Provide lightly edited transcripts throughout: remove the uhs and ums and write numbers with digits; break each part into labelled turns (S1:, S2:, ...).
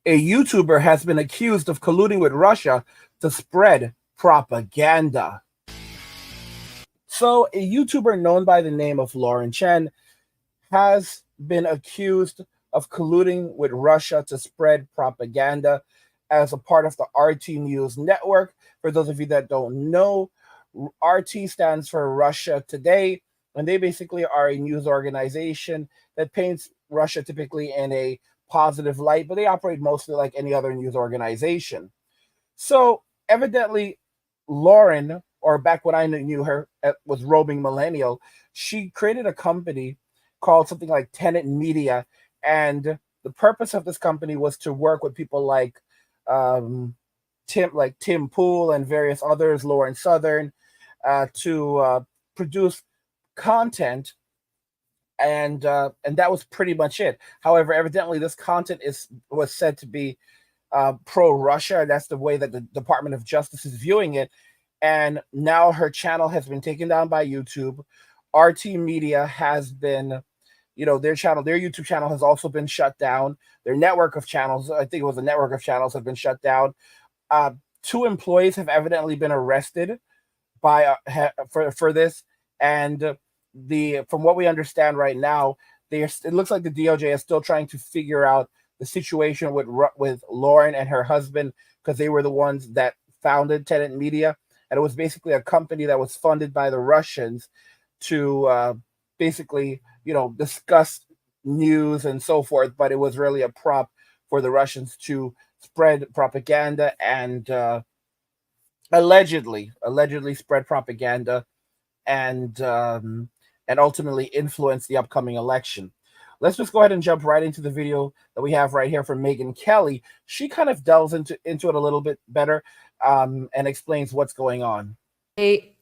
S1: A YouTuber has been accused of colluding with Russia to spread propaganda. So, a YouTuber known by the name of Chen has been accused of colluding with Russia to spread propaganda as a part of the RT News network. For those of you that don't know, RT stands for Russia Today, and they basically are a news organization that paints Russia typically in a positive light, but they operate mostly like any other news organization. So evidently, Lauren, or back when I knew her, was roaming millennial. She created a company called something like Tenant Media, and the purpose of this company was to work with people like um, Tim Pool and various others, Lauren Southern, to produce content, and that was pretty much it. However, evidently, this content was said to be pro-Russia. That's the way that the Department of Justice is viewing it. And now her channel has been taken down by YouTube. RT Media has been, their YouTube channel has also been shut down. Their network of channels, I think it was a network of channels, have been shut down. 2 employees have evidently been arrested for this, and from what we understand right now, it looks like the DOJ is still trying to figure out the situation with Lauren and her husband, because they were the ones that founded Tenant Media, and it was basically a company that was funded by the Russians to basically discuss news and so forth, but it was really a prop for the Russians to spread propaganda and allegedly spread propaganda and ultimately influence the upcoming election. Let's just go ahead and jump right into the video that we have right here from Megyn Kelly. She kind of delves into it a little bit better and explains what's going on.
S2: They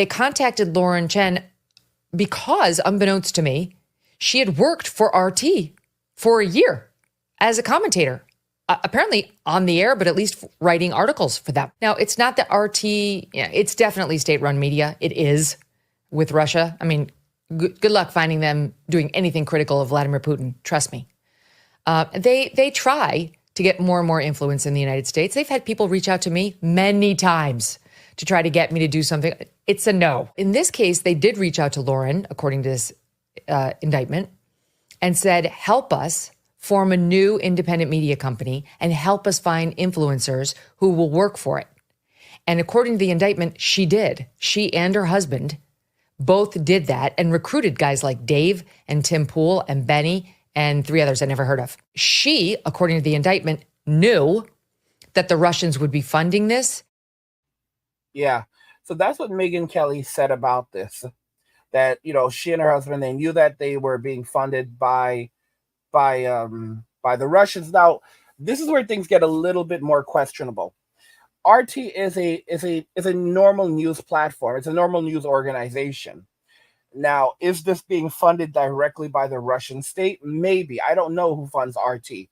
S2: contacted Lauren Chen because, unbeknownst to me, she had worked for RT for a year as a commentator. Apparently on the air, but at least writing articles for them. Now, it's not that RT, it's definitely state-run media. It is with Russia. I mean, good luck finding them doing anything critical of Vladimir Putin. Trust me. They try to get more and more influence in the United States. They've had people reach out to me many times to try to get me to do something. It's a no. In this case, they did reach out to Lauren, according to this indictment, and said, help us form a new independent media company and help us find influencers who will work for it. And according to the indictment, she did. She and her husband both did that and recruited guys like Dave and Tim Pool and Benny and 3 others I never heard of. She, according to the indictment, knew that the Russians would be funding this.
S1: Yeah. So that's what Megyn Kelly said about this. That, she and her husband, they knew that they were being funded by the Russians. Now, this is where things get a little bit more questionable. RT is a normal news platform. It's a normal news organization. Now, is this being funded directly by the Russian state? Maybe. I don't know who funds RT,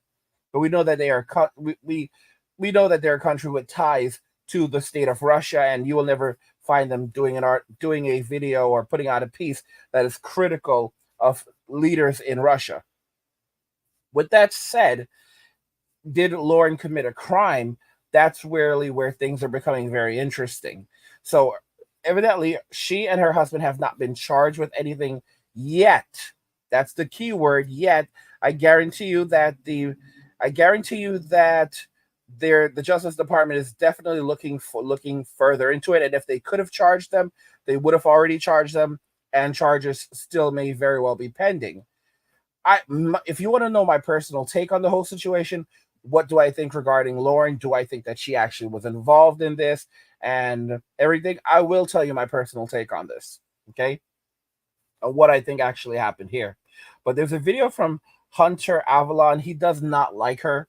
S1: but we know that they are we know that they're a country with ties to the state of Russia, and you will never find them doing a video or putting out a piece that is critical of leaders in Russia. With that said, did Lauren commit a crime? That's really where things are becoming very interesting. So evidently, she and her husband have not been charged with anything yet. That's the key word, yet. I guarantee you that the Justice Department is definitely looking further into it. And if they could have charged them, they would have already charged them, and charges still may very well be pending. If you want to know my personal take on the whole situation, what do I think regarding Lauren? Do I think that she actually was involved in this and everything? I will tell you my personal take on this, okay? What I think actually happened here. But there's a video from Hunter Avalon. He does not like her,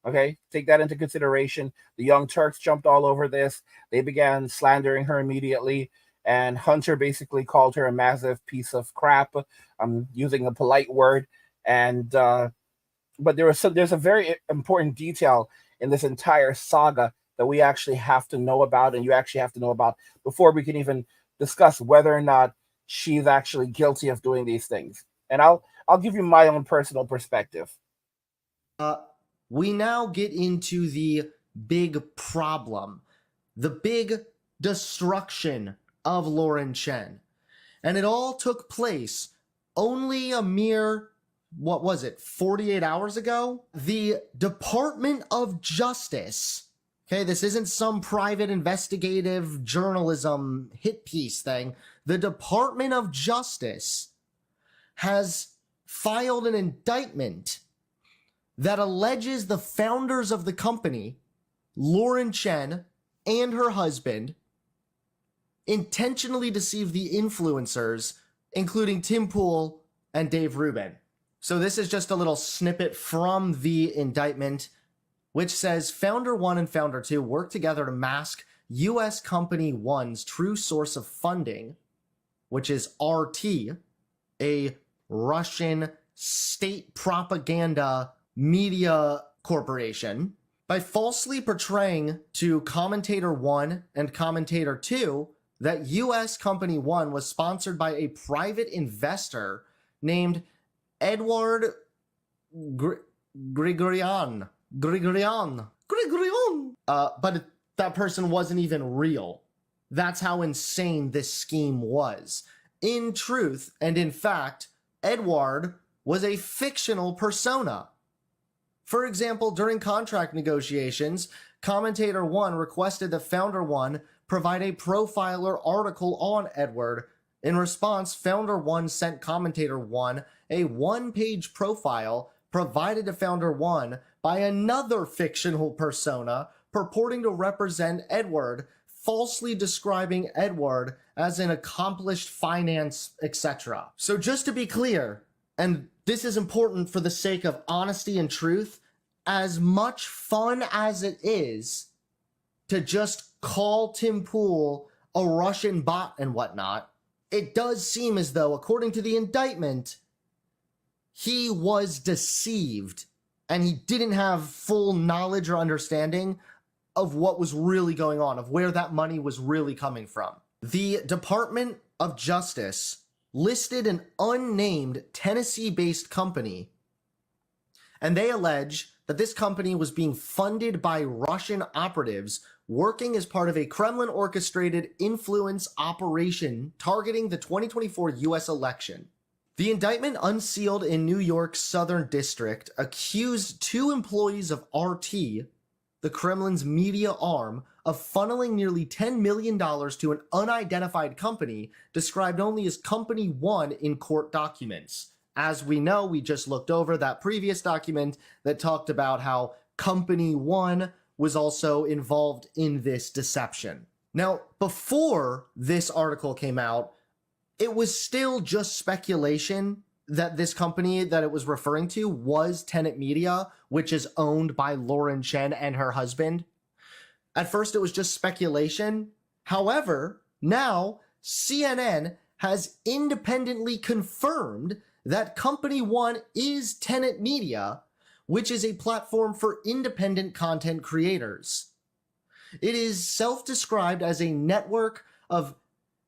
S1: okay? Take that into consideration. The Young Turks jumped all over this. They began slandering her immediately, and Hunter basically called her a massive piece of crap. I'm using a polite word. And but there's a very important detail in this entire saga that we actually have to know about, and you actually have to know about before we can even discuss whether or not she's actually guilty of doing these things. And I'll give you my own personal perspective.
S3: we now get into the big problem, the big destruction of Lauren Chen. And it all took place only a mere, 48 hours ago? The Department of Justice, okay, this isn't some private investigative journalism hit piece thing. The Department of Justice has filed an indictment that alleges the founders of the company, Lauren Chen and her husband, intentionally deceived the influencers, including Tim Pool and Dave Rubin. So this is just a little snippet from the indictment, which says Founder 1 and Founder 2 worked together to mask U.S. Company 1's true source of funding, which is RT, a Russian state propaganda media corporation, by falsely portraying to Commentator 1 and Commentator 2 that U.S. Company 1 was sponsored by a private investor named Edward Grigorian. But that person wasn't even real. That's how insane this scheme was. In truth, and in fact, Edward was a fictional persona. For example, during contract negotiations, Commentator 1 requested that Founder 1 provide a profile or article on Edward. In response, Founder 1 sent Commentator 1 a one-page profile provided to Founder 1 by another fictional persona purporting to represent Edward, falsely describing Edward as an accomplished finance, etc. So just to be clear, and this is important for the sake of honesty and truth, as much fun as it is to just call Tim Pool a Russian bot and whatnot, it does seem as though, according to the indictment, he was deceived and he didn't have full knowledge or understanding of what was really going on, of where that money was really coming from. The Department of Justice listed an unnamed Tennessee-based company, and they allege that this company was being funded by Russian operatives working as part of a Kremlin-orchestrated influence operation targeting the 2024 U.S. election. The indictment, unsealed in New York's Southern District, accused two employees of RT, the Kremlin's media arm, of funneling nearly $10 million to an unidentified company described only as Company 1 in court documents. As we know, we just looked over that previous document that talked about how Company 1 was also involved in this deception. Now, before this article came out, it was still just speculation that this company that it was referring to was Tenet Media, which is owned by Lauren Chen and her husband. At first, it was just speculation. However, now CNN has independently confirmed that Company 1 is Tenet Media, which is a platform for independent content creators. It is self-described as a network of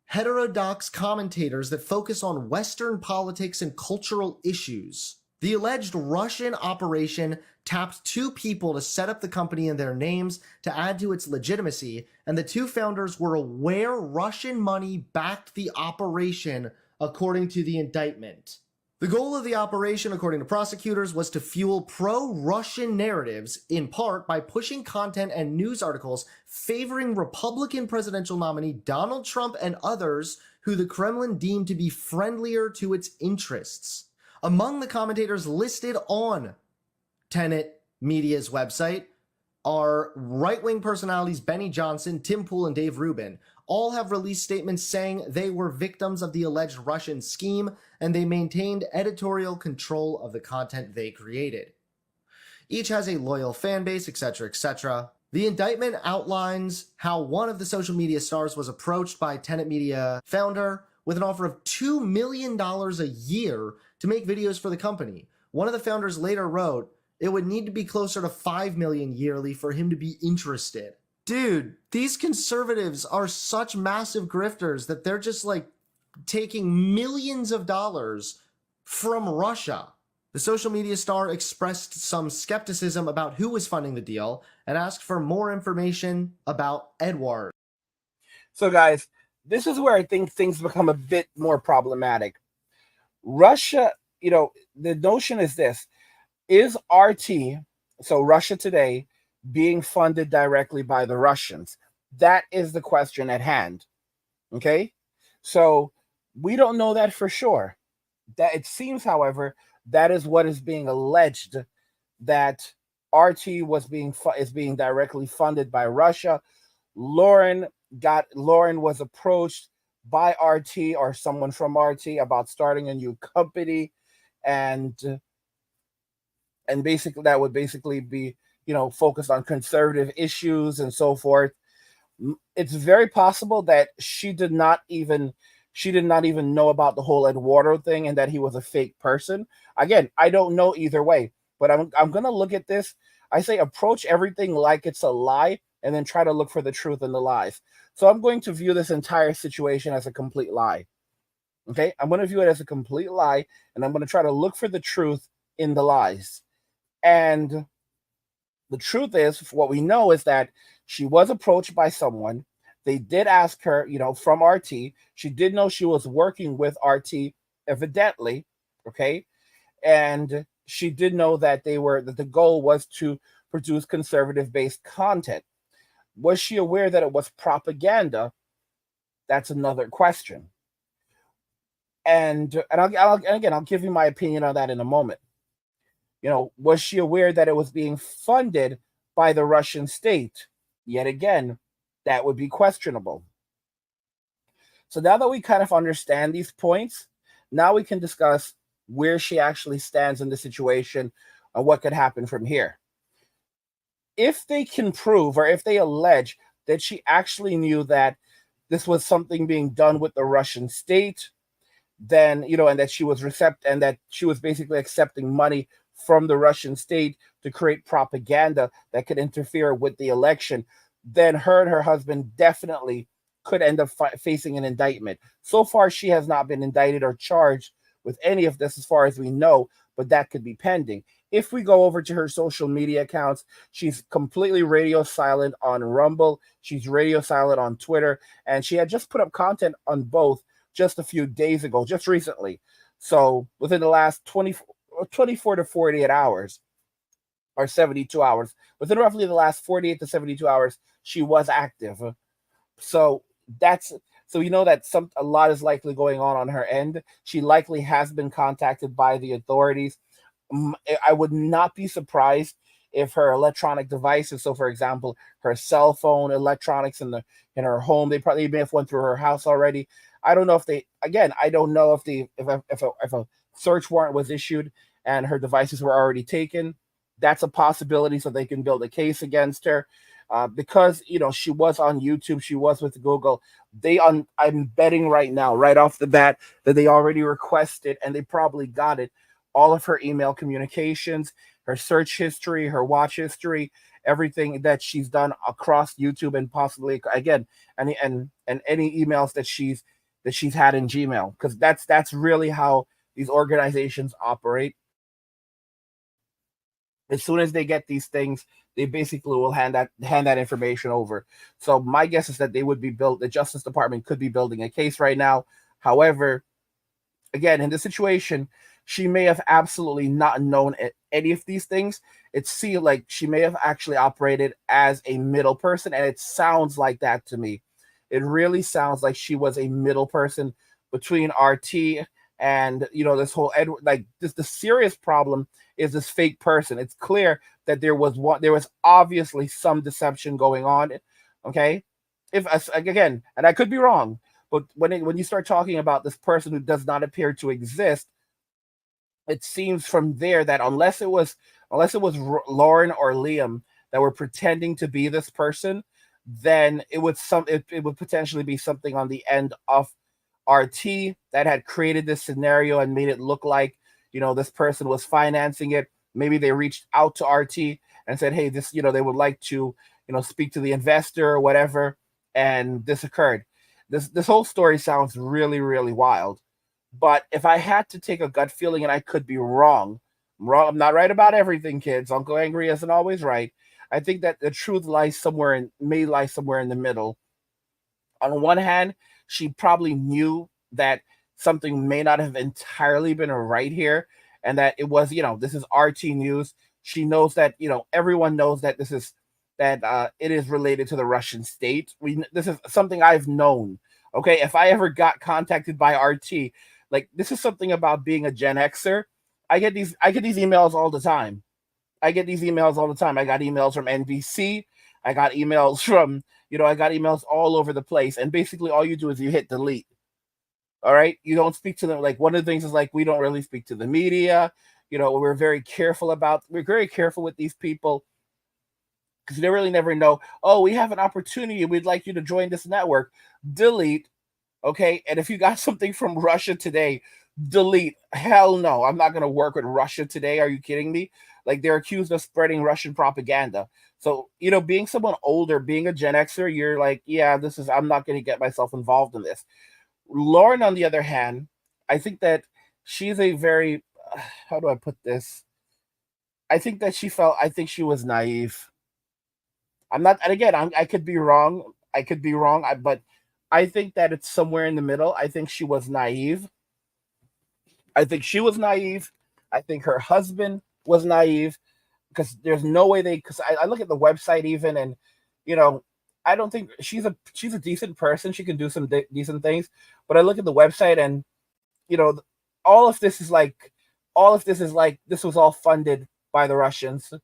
S3: heterodox commentators that focus on Western politics and cultural issues. The alleged Russian operation tapped two people to set up the company in their names to add to its legitimacy, and the two founders were aware Russian money backed the operation, according to the indictment. The goal of the operation, according to prosecutors, was to fuel pro-Russian narratives, in part by pushing content and news articles favoring Republican presidential nominee Donald Trump and others who the Kremlin deemed to be friendlier to its interests. Among the commentators listed on Tenet Media's website are right-wing personalities Benny Johnson, Tim Pool, and Dave Rubin. All have released statements saying they were victims of the alleged Russian scheme, and they maintained editorial control of the content they created. Each has a loyal fan base, etc., etc. The indictment outlines how one of the social media stars was approached by Tenet Media founder with an offer of $2 million a year to make videos for the company. One of the founders later wrote, "It would need to be closer to $5 million yearly for him to be interested." Dude, these conservatives are such massive grifters that they're just like taking millions of dollars from Russia The social media star expressed some skepticism about who was funding the deal and asked for more information about Edward.
S1: So, guys, this is where I think things become a bit more problematic. Russia, the notion is this: is RT, so Russia Today, being funded directly by the Russians? That is the question at hand. Okay? So we don't know that for sure. That it seems, however, that is what is being alleged, that RT is being directly funded by Russia. Lauren was approached by RT or someone from RT about starting a new company, and basically that would basically be focused on conservative issues and so forth. It's very possible that she did not even know about the whole Eduardo thing and that he was a fake person. Again, I don't know either way, but I'm gonna look at this. I say approach everything like it's a lie and then try to look for the truth in the lies. So I'm going to view this entire situation as a complete lie. Okay, I'm going to view it as a complete lie, and I'm going to try to look for the truth in the lies. And the truth is, what we know is that she was approached by someone. They did ask her, from RT. She did know she was working with RT, evidently, okay? And she did know that the goal was to produce conservative-based content. Was she aware that it was propaganda? That's another question. And I'll give you my opinion on that in a moment. Was she aware that it was being funded by the Russian state? Yet again, that would be questionable. So now that we kind of understand these points, now we can discuss where she actually stands in the situation and what could happen from here. If they can prove, or if they allege that she actually knew that this was something being done with the Russian state, then, and that she was basically accepting money from the Russian state to create propaganda that could interfere with the election, then her and her husband definitely could end up facing an indictment. So far, she has not been indicted or charged with any of this as far as we know, but that could be pending. If we go over to her social media accounts, she's completely radio silent on Rumble. She's radio silent on Twitter. And she had just put up content on both just a few days ago, just recently. So within the last 24 to 48 hours, or 72 hours, within roughly the last 48 to 72 hours, she was active. So we know that a lot is likely going on her end. She likely has been contacted by the authorities. I would not be surprised if her electronic devices, so for example, her cell phone electronics in her home, they may have went through her house already. I don't know if if a search warrant was issued and her devices were already taken. That's a possibility, so they can build a case against her. Because she was on YouTube, she was with Google. I'm betting right now, right off the bat, that they already requested, and they probably got it, all of her email communications, her search history, her watch history, everything that she's done across YouTube, and possibly again, and any emails that she's had in Gmail, because that's really how these organizations operate. As soon as they get these things, they basically will hand that information over. So my guess is that the Justice Department could be building a case right now. However, again, in this situation, she may have absolutely not known any of these things. It seems like she may have actually operated as a middle person, and it sounds like that to me. It really sounds like she was a middle person between RT and this whole Edward. Like the serious problem is this fake person. It's clear that there was obviously some deception going on. Okay, again, and I could be wrong, but when you start talking about this person who does not appear to exist, it seems from there that unless it was Lauren or Liam that were pretending to be this person, then it would potentially be something on the end of RT that had created this scenario and made it look like this person was financing it. Maybe they reached out to RT and said, hey, this they would like to speak to the investor or whatever, and this occurred. This whole story sounds really, really wild. But if I had to take a gut feeling, and I could be wrong, I'm wrong. I'm not right about everything, kids. Uncle Angry isn't always right. I think that the truth may lie somewhere in the middle. On one hand, she probably knew that something may not have entirely been right here, and that it was, this is RT news. She knows that, everyone knows that it is related to the Russian state. This is something I've known. Okay, if I ever got contacted by RT, like, this is something about being a Gen Xer. I get these emails all the time. I get these emails all the time. I got emails from NBC. I got emails all over the place. And basically, all you do is you hit delete. All right. You don't speak to them. Like, one of the things is, like, we don't really speak to the media. We're very careful with these people, because they really never know. Oh, we have an opportunity. We'd like you to join this network. Delete. Okay. And if you got something from Russia today, delete. Hell no. I'm not going to work with Russia today. Are you kidding me? Like, they're accused of spreading Russian propaganda. So, being someone older, being a Gen Xer, you're like, yeah, I'm not going to get myself involved in this. Lauren, on the other hand, I think that she's a very, how do I put this? I think she was naive. I'm not, and again, I could be wrong. But I think that it's somewhere in the middle. I think she was naive. I think her husband was naive, because there's no way because I look at the website even, and you know I don't think she's a decent person. She can do some decent things, but I look at the website, and you know all of this is like this was all funded by the Russians.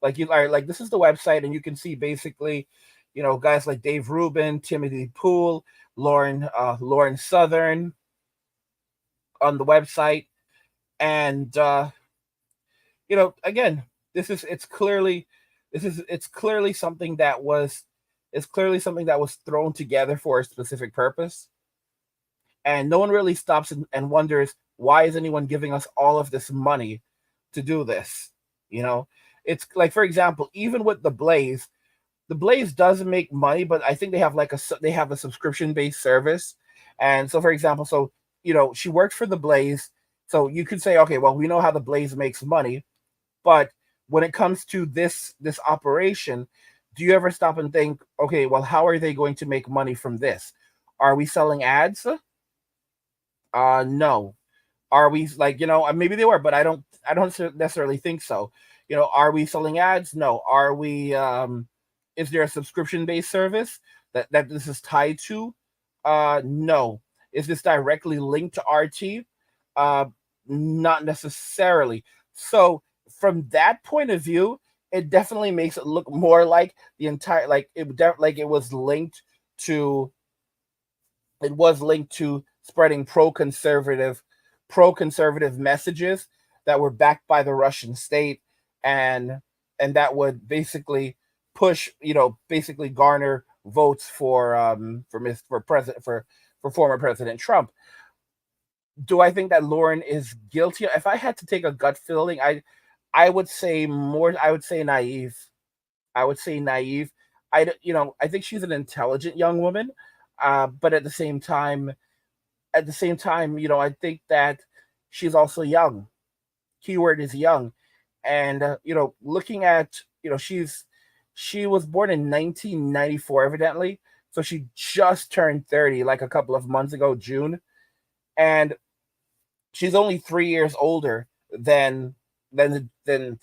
S1: Like, you are like, this is the website, and you can see basically, guys like Dave Rubin, Timothy Poole, Lauren Southern on the website, and again, it's clearly something that was thrown together for a specific purpose, and no one really stops and wonders, why is anyone giving us all of this money to do this? It's like, for example, even with the Blaze does make money, but I think they have a subscription based service. And so, for example, she worked for the Blaze, so you could say, okay, well, we know how the Blaze makes money, but when it comes to this operation, do you ever stop and think, okay, well, how are they going to make money from this? Are we selling ads? No. Are we, like, maybe they were, but I don't necessarily think so. Are we selling ads? No. Are we is there a subscription based service that this is tied to? No. Is this directly linked to RT? Not necessarily. So from that point of view, it definitely makes it look more like the entire, like it was linked to spreading pro-conservative messages that were backed by the Russian state, and that would basically basically garner votes for former President Trump. Do I think that Lauren is guilty? If I had to take a gut feeling, I would say naive. I would say naive. I think she's an intelligent young woman, but at the same time, I think that she's also young. Keyword is young, and looking at she was born in 1994, evidently, so she just turned 30 like a couple of months ago, June, and she's only 3 years older than the Gen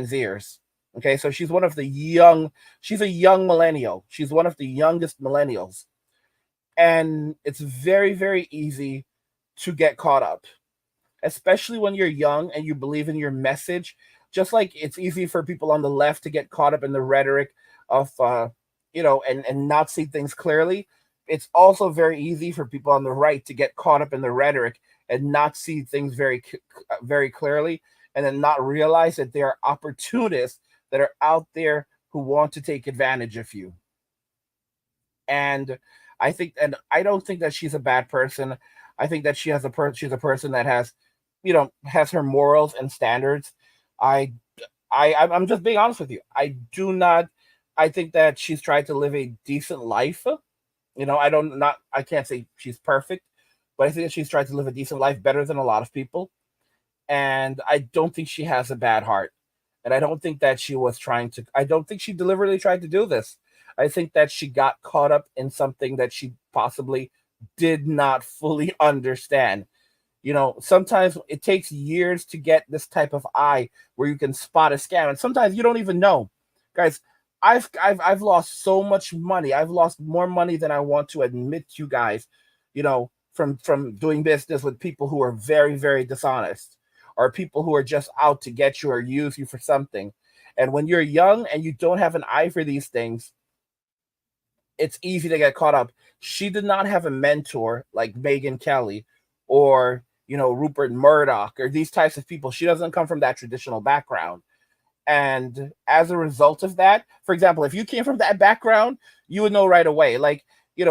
S1: Zers. Okay, so she's a young millennial. She's one of the youngest millennials. And it's very, very easy to get caught up, especially when you're young and you believe in your message. Just like it's easy for people on the left to get caught up in the rhetoric of, and not see things clearly. It's also very easy for people on the right to get caught up in the rhetoric and not see things very, very clearly, and then not realize that there are opportunists that are out there who want to take advantage of you. And I don't think that she's a bad person. I think that she's a person that has her morals and standards. I'm just being honest with you. I think that she's tried to live a decent life. I can't say she's perfect, but I think that she's tried to live a decent life, better than a lot of people. And I don't think she has a bad heart. And I don't think that she was trying to, I don't think she deliberately tried to do this. I think that she got caught up in something that she possibly did not fully understand. Sometimes it takes years to get this type of eye where you can spot a scam, and sometimes you don't even know. Guys, I've lost so much money. I've lost more money than I want to admit to you guys, from doing business with people who are very, very dishonest, or people who are just out to get you or use you for something. And when you're young and you don't have an eye for these things, it's easy to get caught up. She did not have a mentor like Megyn Kelly or Rupert Murdoch or these types of people. She doesn't come from that traditional background. And as a result of that, for example, if you came from that background, you would know right away. Like,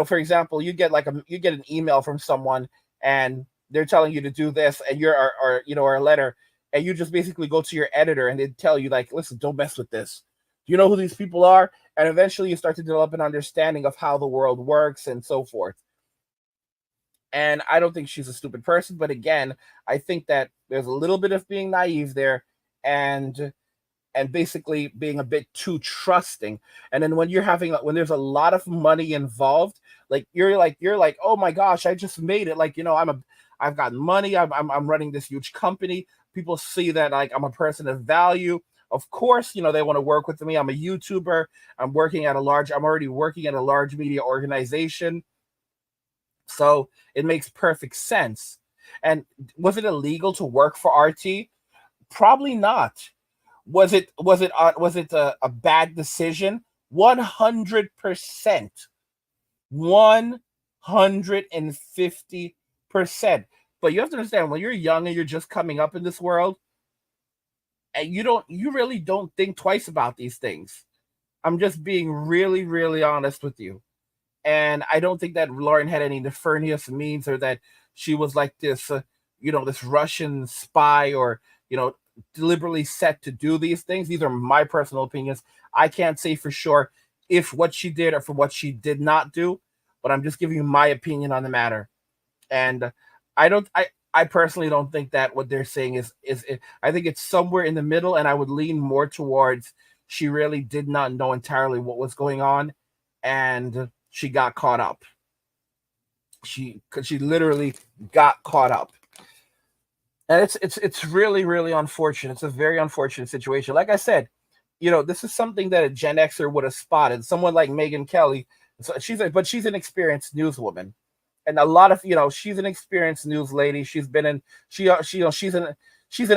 S1: for example, you get an email from someone and they're telling you to do this, and or a letter, and you just basically go to your editor and they tell you, like, listen, don't mess with this. Do you know who these people are? And eventually you start to develop an understanding of how the world works and so forth. And I don't think she's a stupid person, but again, I think that there's a little bit of being naive there, and basically being a bit too trusting. And then when there's a lot of money involved, like you're like, oh my gosh, I just made it. Like, I've got money. I'm running this huge company. People see that, like, I'm a person of value. Of course, they want to work with me. I'm a YouTuber. I'm already working at a large media organization. So it makes perfect sense. And was it illegal to work for RT? Probably not. Was it a bad decision? 100%. 150%. But you have to understand, when you're young and you're just coming up in this world, and you really don't think twice about these things. I'm just being really, really honest with you. And I don't think that Lauren had any nefarious means, or that she was like this, this Russian spy, or, deliberately set to do these things. These are my personal opinions. I can't say for sure if what she did or for what she did not do, but I'm just giving you my opinion on the matter. And I personally don't think that what they're saying is I think it's somewhere in the middle, and I would lean more towards she really did not know entirely what was going on, and she got caught up. She literally got caught up. And it's really, really unfortunate. It's a very unfortunate situation. Like I said, this is something that a Gen Xer would have spotted. Someone like Megyn Kelly, so she's an experienced newswoman, and a lot of she's an experienced news lady. She's an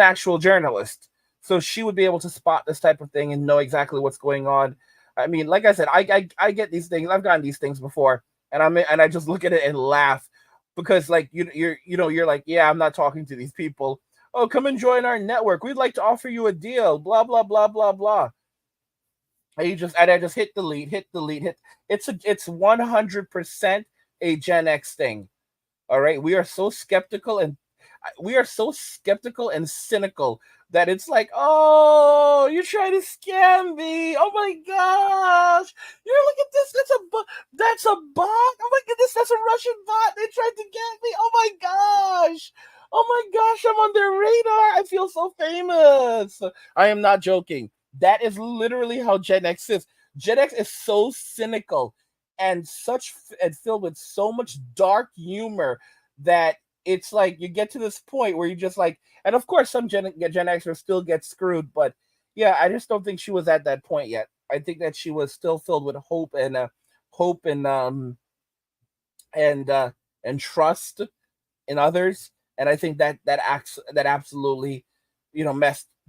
S1: actual journalist, so she would be able to spot this type of thing and know exactly what's going on. I mean, like I said, I get these things. I've gotten these things before, and I just look at it and laugh. Because, like, you're like, yeah, I'm not talking to these people. Oh, come and join our network. We'd like to offer you a deal. Blah blah blah blah blah. And I just hit delete. It's 100% a Gen X thing. All right, we are so skeptical and cynical that it's like, oh, you're trying to scam me. Oh my gosh, look at this. That's a bot. Oh my goodness, that's a Russian bot. They tried to get me. Oh my gosh. Oh my gosh, I'm on their radar. I feel so famous. I am not joking. That is literally how Gen X is. Gen X is so cynical and filled with so much dark humor that it's like you get to this point where you just like, and of course some Gen Xers still get screwed, but yeah, I just don't think she was at that point yet. I think that she was still filled with hope and trust in others, and I think that absolutely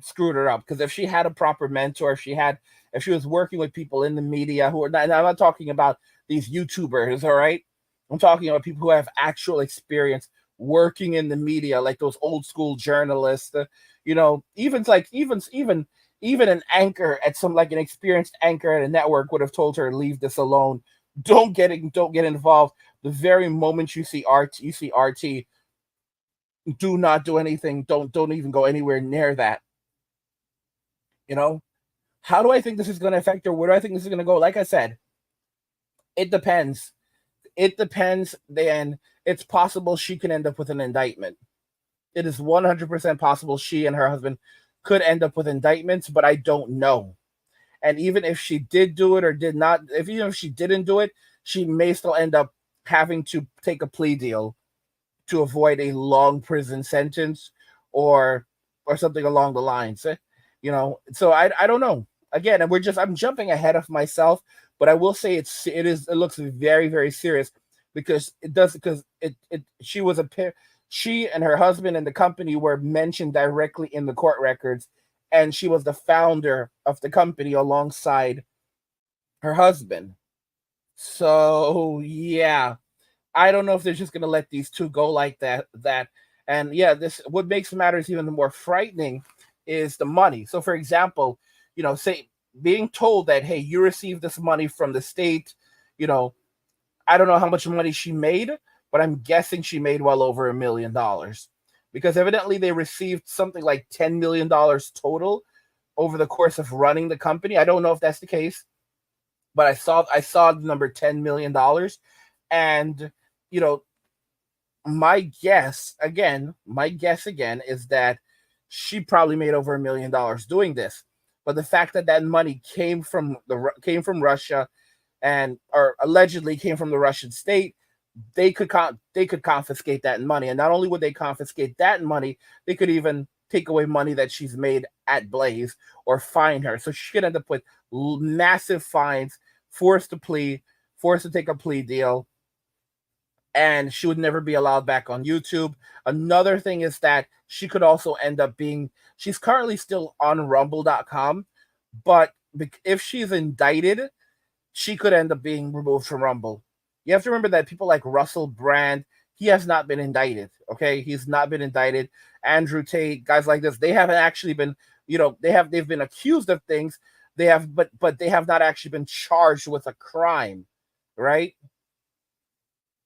S1: screwed her up. Because if she had a proper mentor, if she was working with people in the media who are not, and I'm not talking about these YouTubers, all right, I'm talking about people who have actual experience working in the media, like those old school journalists, even an anchor at an experienced anchor at a network would have told her, leave this alone. Don't get involved. The very moment you see RT, do not do anything. Don't even go anywhere near that. How do I think this is going to affect her? Where do I think this is going to go? Like I said, it depends. Then it's possible she can end up with an indictment. it is 100% possible she and her husband could end up with indictments, but I don't know. And even if she did do it or did not, even if she didn't do it, she may still end up having to take a plea deal to avoid a long prison sentence or something along the lines. So I don't know. Again, and I'm jumping ahead of myself, but I will say it looks very, very serious because she and her husband and the company were mentioned directly in the court records, and she was the founder of the company alongside her husband. So yeah, I don't know if they're just gonna let these two go like that. And yeah, this what makes matters even more frightening is the money. So for example, say being told that, hey, you received this money from the state, you know, I don't know how much money she made, but I'm guessing she made well over $1 million because evidently they received something like $10 million total over the course of running the company. I don't know if that's the case, but I saw the number $10 million, and you know, my guess again is that she probably made over $1 million doing this. But the fact that that money came from Russia and or allegedly came from the Russian state, they could confiscate that money, and not only would they confiscate that money, they could even take away money that she's made at Blaze or fine her. So she could end up with massive fines, forced to take a plea deal, and she would never be allowed back on YouTube. Another thing is that she could also end up she's currently still on rumble.com, but if she's indicted, she could end up being removed from Rumble. You have to remember that people like Russell Brand, he has not been indicted. Okay, he's not been indicted. Andrew Tate, guys like this, they haven't actually been. They've been accused of things. But they have not actually been charged with a crime, right?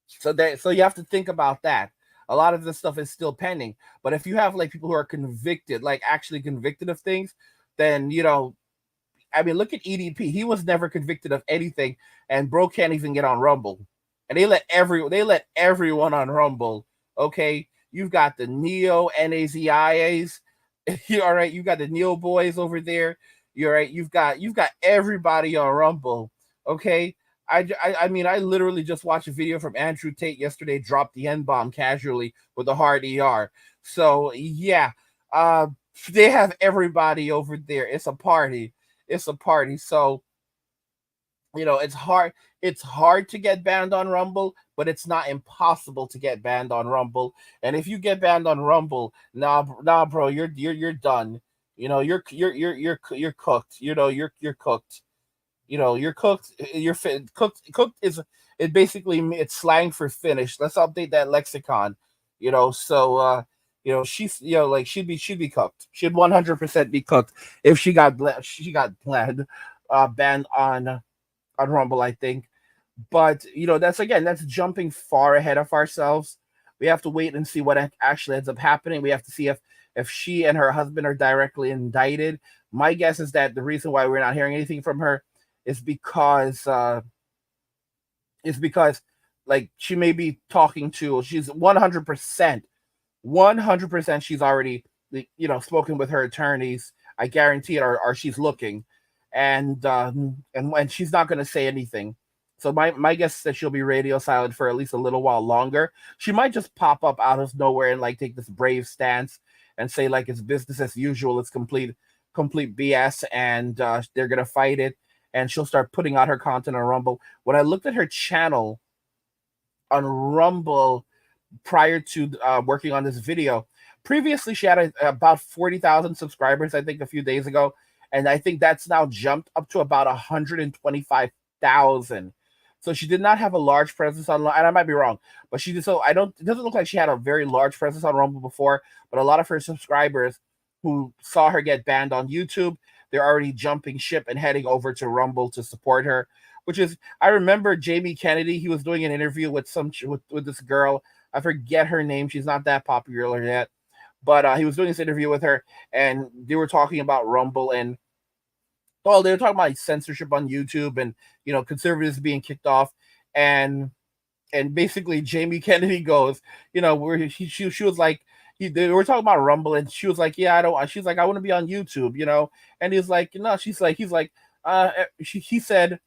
S1: So you have to think about that. A lot of this stuff is still pending. But if you have like people who are convicted, like actually convicted of things, then I mean, look at EDP. He was never convicted of anything, and bro can't even get on Rumble. And they let everyone on Rumble. Okay, you've got the Neo NAZIAs. You all right? You got the Neo boys over there. You're right. You've got everybody on Rumble. Okay. I mean, I literally just watched a video from Andrew Tate yesterday. Dropped the N bomb casually with a hard ER. So yeah, they have everybody over there. It's a party. It's a party. So it's hard. It's hard to get banned on Rumble, but it's not impossible to get banned on Rumble. And if you get banned on Rumble, nah, bro, you're done. You're cooked. You're cooked. You're cooked. You're fit. Cooked is it basically it's slang for finished. Let's update that lexicon. So she's like she'd be cooked. She'd 100% be cooked if she got banned on Rumble, I think. But that's jumping far ahead of ourselves. We have to wait and see what actually ends up happening. We have to see if she and her husband are directly indicted. My guess is that the reason why we're not hearing anything from her is because like she may be talking to she's 100% she's already spoken with her attorneys. I guarantee it, or she's looking, and she's not going to say anything. So my guess is that she'll be radio silent for at least a little while longer. She might just pop up out of nowhere and like take this brave stance and say like it's business as usual, it's complete BS, and they're gonna fight it, and she'll start putting out her content on Rumble. When I looked at her channel on Rumble prior to working on this video, previously she had about 40,000 subscribers, I think, a few days ago, and I think that's now jumped up to about 125,000. So she did not have a large presence online, and I might be wrong, but she did. So it doesn't look like she had a very large presence on Rumble before, but a lot of her subscribers who saw her get banned on YouTube, they're already jumping ship and heading over to Rumble to support her. Which is, I remember Jamie Kennedy. He was doing an interview with with this girl. I forget her name. She's not that popular yet, but he was doing this interview with her, and they were talking about Rumble, and they were talking about censorship on YouTube, and conservatives being kicked off, and basically Jamie Kennedy goes, where she was like, they were talking about Rumble, and she was like, "Yeah, I don't." She's like, "I want to be on YouTube," And he's like, "No." He's like, he said,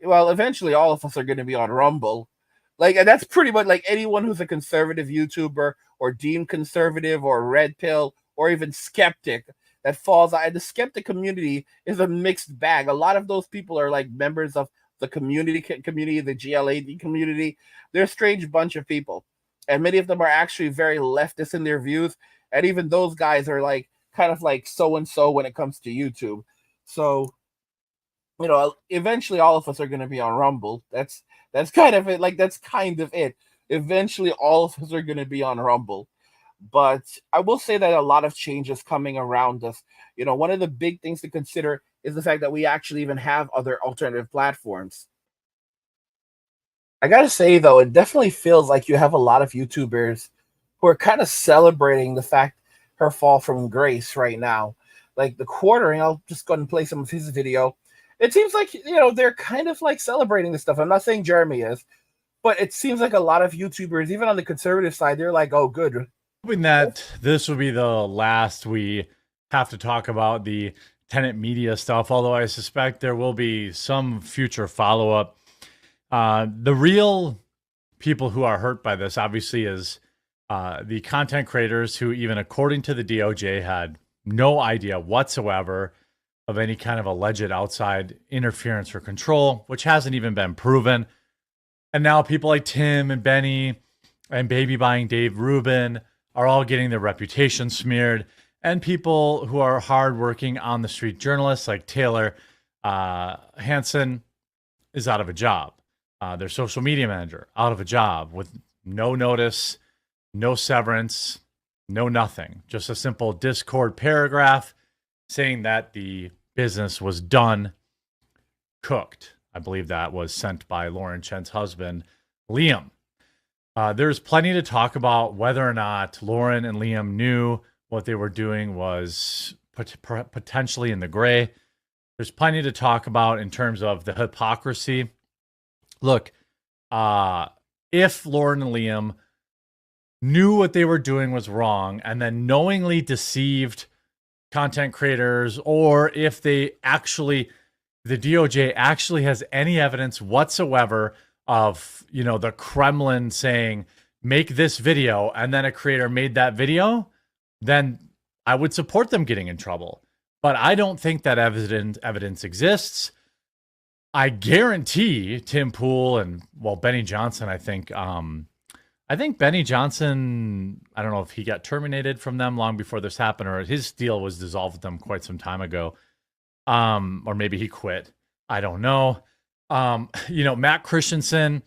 S1: "Well, eventually, all of us are going to be on Rumble." Like, and that's pretty much like anyone who's a conservative YouTuber or deemed conservative or red pill or even skeptic that falls out. The skeptic community is a mixed bag. A lot of those people are like members of the community, the GLAD community. They're a strange bunch of people, and many of them are actually very leftist in their views. And even those guys are like kind of like so and so when it comes to YouTube. So eventually all of us are going to be on Rumble. That's kind of it. Like, that's kind of it. Eventually all of us are going to be on Rumble. But I will say that a lot of change is coming around us. One of the big things to consider is the fact that we actually even have other alternative platforms. I gotta say, though, it definitely feels like you have a lot of YouTubers who are kind of celebrating the fact her fall from grace right now. Like the Quartering, I'll just go ahead and play some of his video. It seems like, they're kind of like celebrating this stuff. I'm not saying Jeremy is, but it seems like a lot of YouTubers, even on the conservative side, they're like, oh, good.
S4: Hoping that this will be the last we have to talk about the tenant media stuff, although I suspect there will be some future follow-up. The real people who are hurt by this, obviously, is the content creators who, even according to the DOJ, had no idea whatsoever of any kind of alleged outside interference or control, which hasn't even been proven. And now people like Tim and Benny and Baby Buying Dave Rubin are all getting their reputation smeared. And people who are hardworking on the street journalists like Taylor Hansen is out of a job. Their social media manager out of a job with no notice, no severance, no nothing. Just a simple Discord paragraph saying that the business was done, cooked. I believe that was sent by Lauren Chen's husband, Liam. There's plenty to talk about whether or not Lauren and Liam knew what they were doing was potentially in the gray. There's plenty to talk about in terms of the hypocrisy. Look, if Lauren and Liam knew what they were doing was wrong and then knowingly deceived content creators, or if the DOJ actually has any evidence whatsoever of, the Kremlin saying, make this video, and then a creator made that video, then I would support them getting in trouble. But I don't think that evidence exists. I guarantee Tim Pool and, Benny Johnson, I think Benny Johnson, I don't know if he got terminated from them long before this happened, or his deal was dissolved with them quite some time ago. Or maybe he quit. I don't know. Matt Christensen,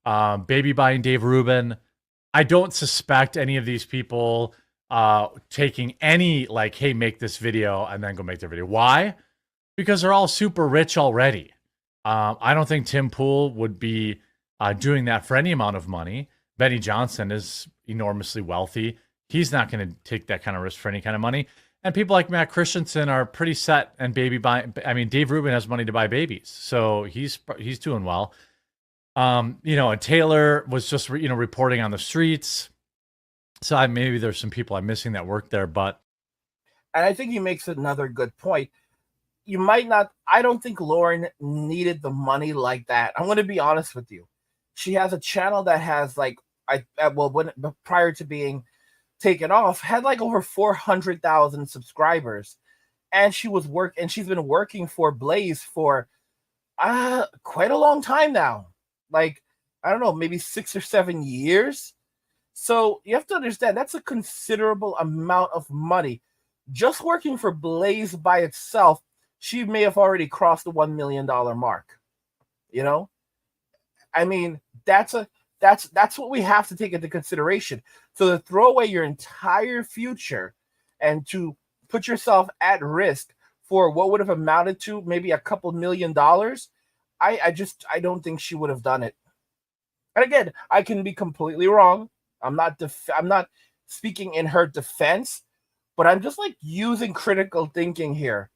S4: Baby Buying Dave Rubin. I don't suspect any of these people taking any, like, hey, make this video and then go make their video. Why? Because they're all super rich already. I don't think Tim Pool would be doing that for any amount of money. Benny Johnson is enormously wealthy. He's not going to take that kind of risk for any kind of money. And people like Matt Christensen are pretty set. And Dave Rubin has money to buy babies, so he's doing well. And Taylor was just reporting on the streets. So maybe there's some people I'm missing that work there, but.
S1: And I think he makes another good point. You might not. I don't think Lauren needed the money like that. I'm going to be honest with you. She has a channel that has prior to being taken off, had like over 400,000 subscribers, and she's been working for Blaze for quite a long time now. Like, I don't know, maybe 6 or 7 years. So you have to understand that's a considerable amount of money. Just working for Blaze by itself, she may have already crossed the $1 million mark. I mean, that's what we have to take into consideration. So to throw away your entire future and to put yourself at risk for what would have amounted to maybe a couple $1 million, I don't think she would have done it. And again, I can be completely wrong. I'm not speaking in her defense, but I'm just like using critical thinking here.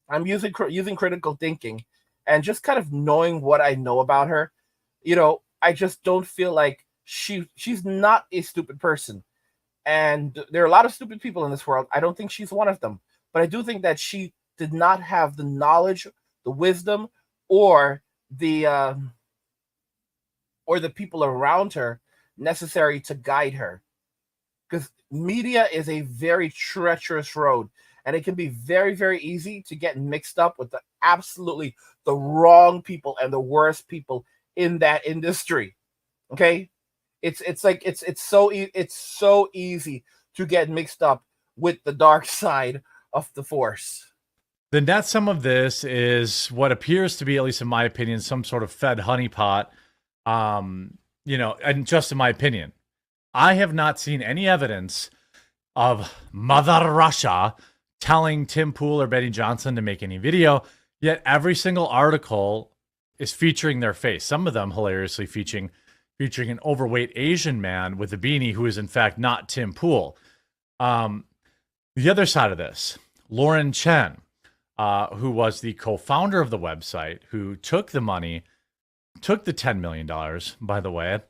S1: I'm using critical thinking and just kind of knowing what I know about her. I just don't feel like she's not a stupid person. And there are a lot of stupid people in this world. I don't think she's one of them. But I do think that she did not have the knowledge, the wisdom, or the people around her necessary to guide her. Because media is a very treacherous road, and it can be very, very easy to get mixed up with the wrong people and the worst people in that industry. Okay, it's so easy to get mixed up with the dark side of the force.
S4: The net sum of this is what appears to be, at least in my opinion, some sort of fed honeypot. And just in my opinion, I have not seen any evidence of Mother Russia telling Tim Pool or Betty Johnson to make any video, yet every single article is featuring their face. Some of them hilariously featuring an overweight Asian man with a beanie who is in fact not Tim Pool. The other side of this, Lauren Chen, who was the co-founder of the website, who took the money, took the $10 million, by the way,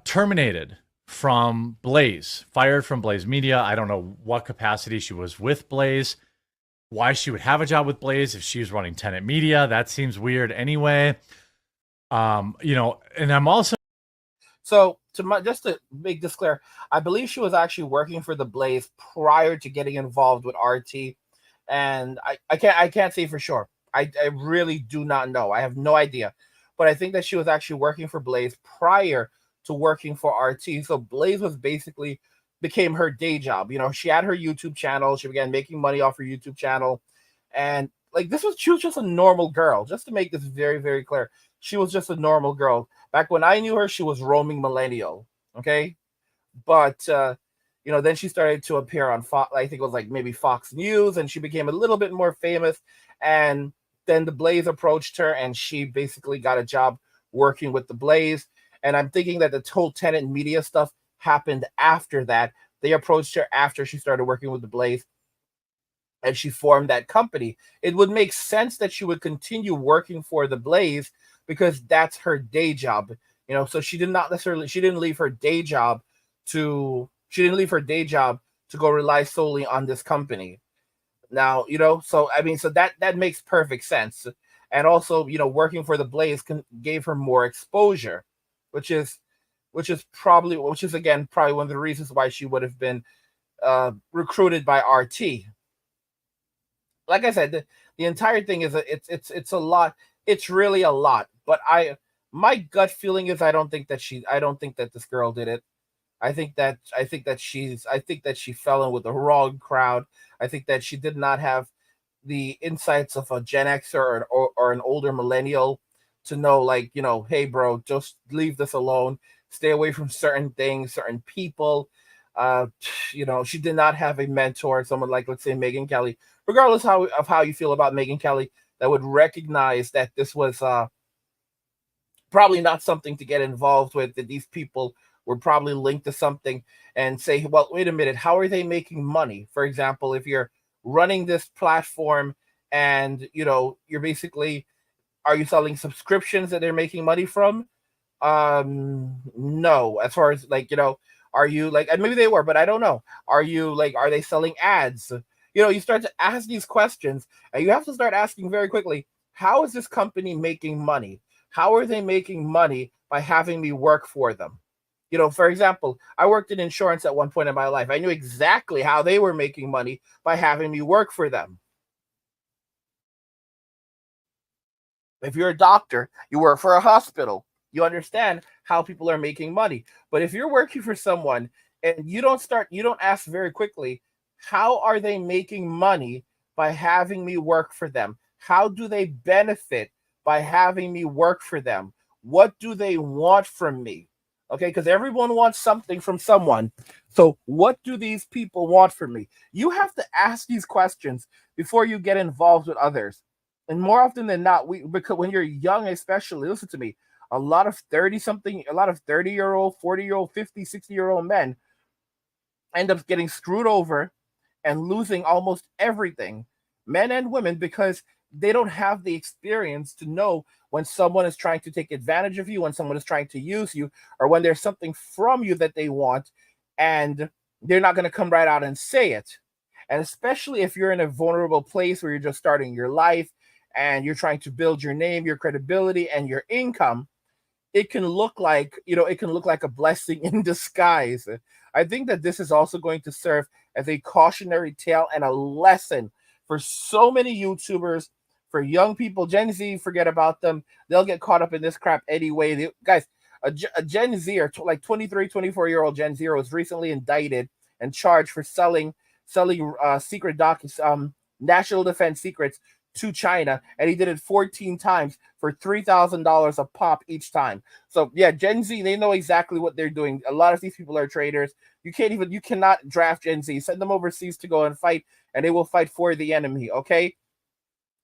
S4: terminated from Blaze, fired from Blaze Media. I don't know what capacity she was with Blaze, why she would have a job with Blaze if she was running Tenet Media. That seems weird anyway. And I'm also...
S1: So just to make this clear, I believe she was actually working for the Blaze prior to getting involved with RT. And I can't say for sure. I really do not know. I have no idea. But I think that she was actually working for Blaze prior to working for RT. So Blaze became her day job. She had her YouTube channel. She began making money off her YouTube channel. And she was just a normal girl. Just to make this very, very clear, she was just a normal girl. Back when I knew her, she was roaming millennial. Okay. But, then she started to appear on Fox, I think it was maybe Fox News, and she became a little bit more famous. And then the Blaze approached her, and she basically got a job working with the Blaze. And I'm thinking that the whole Tenet Media stuff happened after that. They approached her after she started working with the Blaze, and she formed that company. It would make sense that she would continue working for the Blaze because that's her day job. So she didn't leave her day job to go rely solely on this company. Now, so that makes perfect sense. And also, working for the Blaze gave her more exposure, which is probably one of the reasons why she would have been recruited by RT. Like I said, the entire thing is it's a lot. It's really a lot. But my gut feeling is I don't think that this girl did it. I think that she fell in with the wrong crowd. I think that she did not have the insights of a Gen Xer or an older millennial to know, hey, bro, just leave this alone. Stay away from certain things, certain people. She did not have a mentor, someone like, let's say, Megyn Kelly. Regardless of how you feel about Megyn Kelly, that would recognize that this was probably not something to get involved with, that these people were probably linked to something, and say, well, wait a minute, how are they making money? For example, if you're running this platform and, you're basically, are you selling subscriptions that they're making money from? No. As far as are you and maybe they were, but I don't know. Are they selling ads? You start to ask these questions, and you have to start asking very quickly, how is this company making money? How are they making money by having me work for them? For example, I worked in insurance at one point in my life. I knew exactly how they were making money by having me work for them. If you're a doctor, you work for a hospital, you understand how people are making money. But if you're working for someone and you don't ask very quickly, how are they making money by having me work for them? How do they benefit by having me work for them? What do they want from me? Okay, because everyone wants something from someone. So what do these people want from me? You have to ask these questions before you get involved with others. And more often than not, because when you're young, especially, listen to me, a lot of 30-year-old, 40-year-old, 50, 60-year-old men end up getting screwed over and losing almost everything, men and women, because they don't have the experience to know when someone is trying to take advantage of you, when someone is trying to use you, or when there's something from you that they want, and they're not going to come right out and say it. And especially if you're in a vulnerable place where you're just starting your life and you're trying to build your name, your credibility, and your income, it can look like, it can look like a blessing in disguise. I think that this is also going to serve as a cautionary tale and a lesson for so many YouTubers, for young people. Gen Z, forget about them. They'll get caught up in this crap anyway. Guys, a Gen Z, or like 23, 24-year-old Gen Z was recently indicted and charged for selling secret national defense secrets to China, and he did it 14 times for $3,000 a pop each time. So yeah, Gen Z, they know exactly what they're doing. A lot of these people are traitors. You cannot draft Gen Z. Send them overseas to go and fight, and they will fight for the enemy, okay?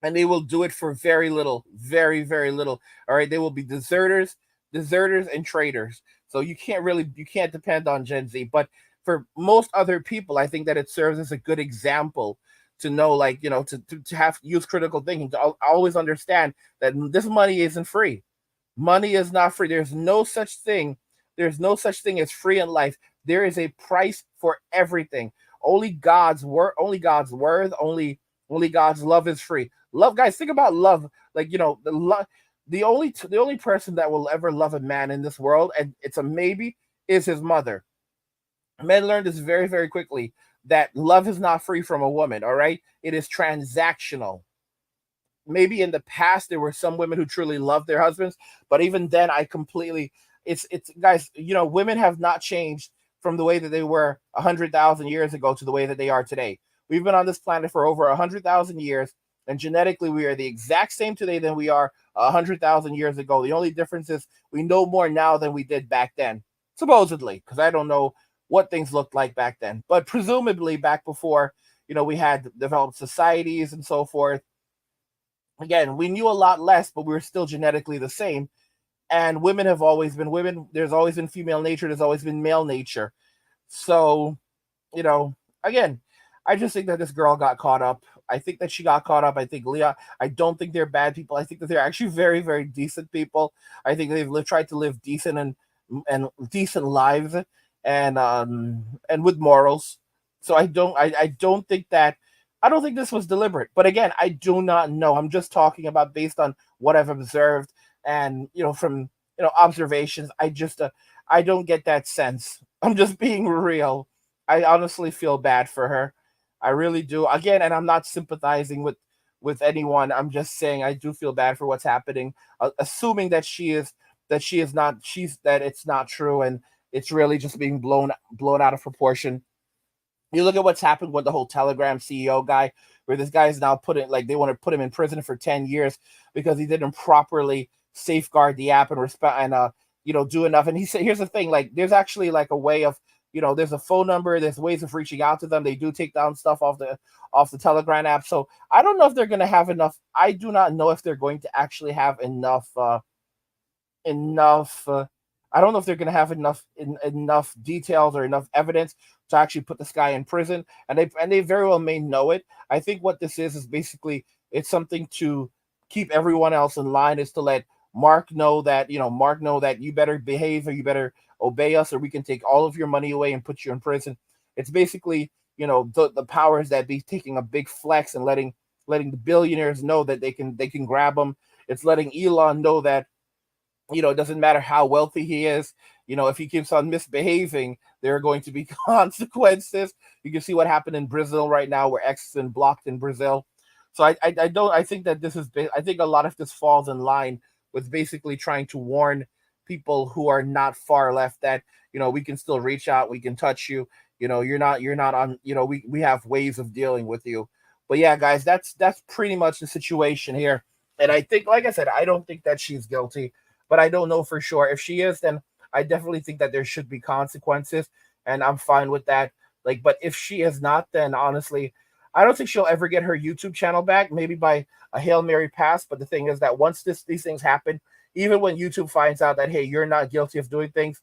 S1: And they will do it for very little, very, very little. All right, they will be deserters and traitors. So you can't depend on Gen Z. But for most other people, I think that it serves as a good example to know, like, to have use critical thinking, to always understand that this money isn't free. Money is not free. There's no such thing. There's no such thing as free in life. There is a price for everything. Only God's word, only God's worth, only God's love is free. Love, guys, think about love. Like, the only person that will ever love a man in this world, and it's a maybe, is his mother. Men learned this very, very quickly, that love is not free from a woman, all right? It is transactional. Maybe in the past there were some women who truly loved their husbands, but even then it's guys, women have not changed from the way that they were 100,000 years ago to the way that they are today. We've been on this planet for over 100,000 years, and genetically we are the exact same today than we are 100,000 years ago. The only difference is we know more now than we did back then, supposedly, because I don't know what things looked like back then, but presumably back before, we had developed societies and so forth. Again, we knew a lot less, but we were still genetically the same. And women have always been women. There's always been female nature. There's always been male nature. So, again, I just think that this girl got caught up. I think that she got caught up. I think Leah, I don't think they're bad people. I think that they're actually very, very decent people. I think they've tried to live decent and decent lives, and with morals. So I don't think this was deliberate. But again, I do not know. I'm just talking about based on what I've observed and from observations. I don't get that sense. I'm just being real. I honestly feel bad for her. I really do. Again, and I'm not sympathizing with anyone. I'm just saying I do feel bad for what's happening. Assuming that that it's not true, and it's really just being blown out of proportion. You look at what's happened with the whole Telegram CEO guy, where this guy is now they want to put him in prison for 10 years because he didn't properly safeguard the app and respect and do enough. And he said, here's the thing, like, there's actually like a way of, there's a phone number, there's ways of reaching out to them. They do take down stuff off the Telegram app. So I don't know if they're going to have enough. I do not know if they're going to actually have enough. I don't know if they're going to have enough details or enough evidence to actually put this guy in prison, and they very well may know it. I think what this is basically, it's something to keep everyone else in line, is to let Mark know that you better behave, or you better obey us, or we can take all of your money away and put you in prison. It's basically the powers that be taking a big flex and letting the billionaires know that they can grab them. It's letting Elon know that it doesn't matter how wealthy he is. If he keeps on misbehaving, there are going to be consequences. You can see what happened in Brazil right now, where X has been blocked in Brazil. So I think that I think a lot of this falls in line with basically trying to warn people who are not far left that, we can still reach out, we can touch you, you're not on, we have ways of dealing with you. But yeah, guys, that's pretty much the situation here. And I think, like I said, I don't think that she's guilty, but I don't know for sure. If she is, then I definitely think that there should be consequences, and I'm fine with that. Like, but if she is not, then honestly, I don't think she'll ever get her YouTube channel back, maybe by a Hail Mary pass. But the thing is that once these things happen, even when YouTube finds out that, hey, you're not guilty of doing things,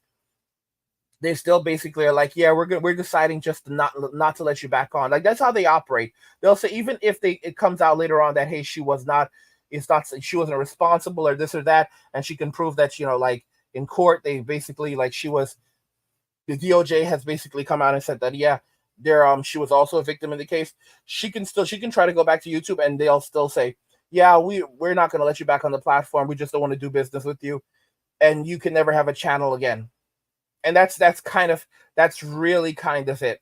S1: they still basically are like, yeah, we're deciding just to not to let you back on. Like, that's how they operate. They'll say, even if it comes out later on that, hey, she wasn't responsible or this or that, and she can prove that, like in court, they basically, like, she was the DOJ has basically come out and said that she was also a victim in the case. She can try to go back to YouTube and they'll still say, yeah, we're not going to let you back on the platform. We just don't want to do business with you, and you can never have a channel again. And that's really kind of it,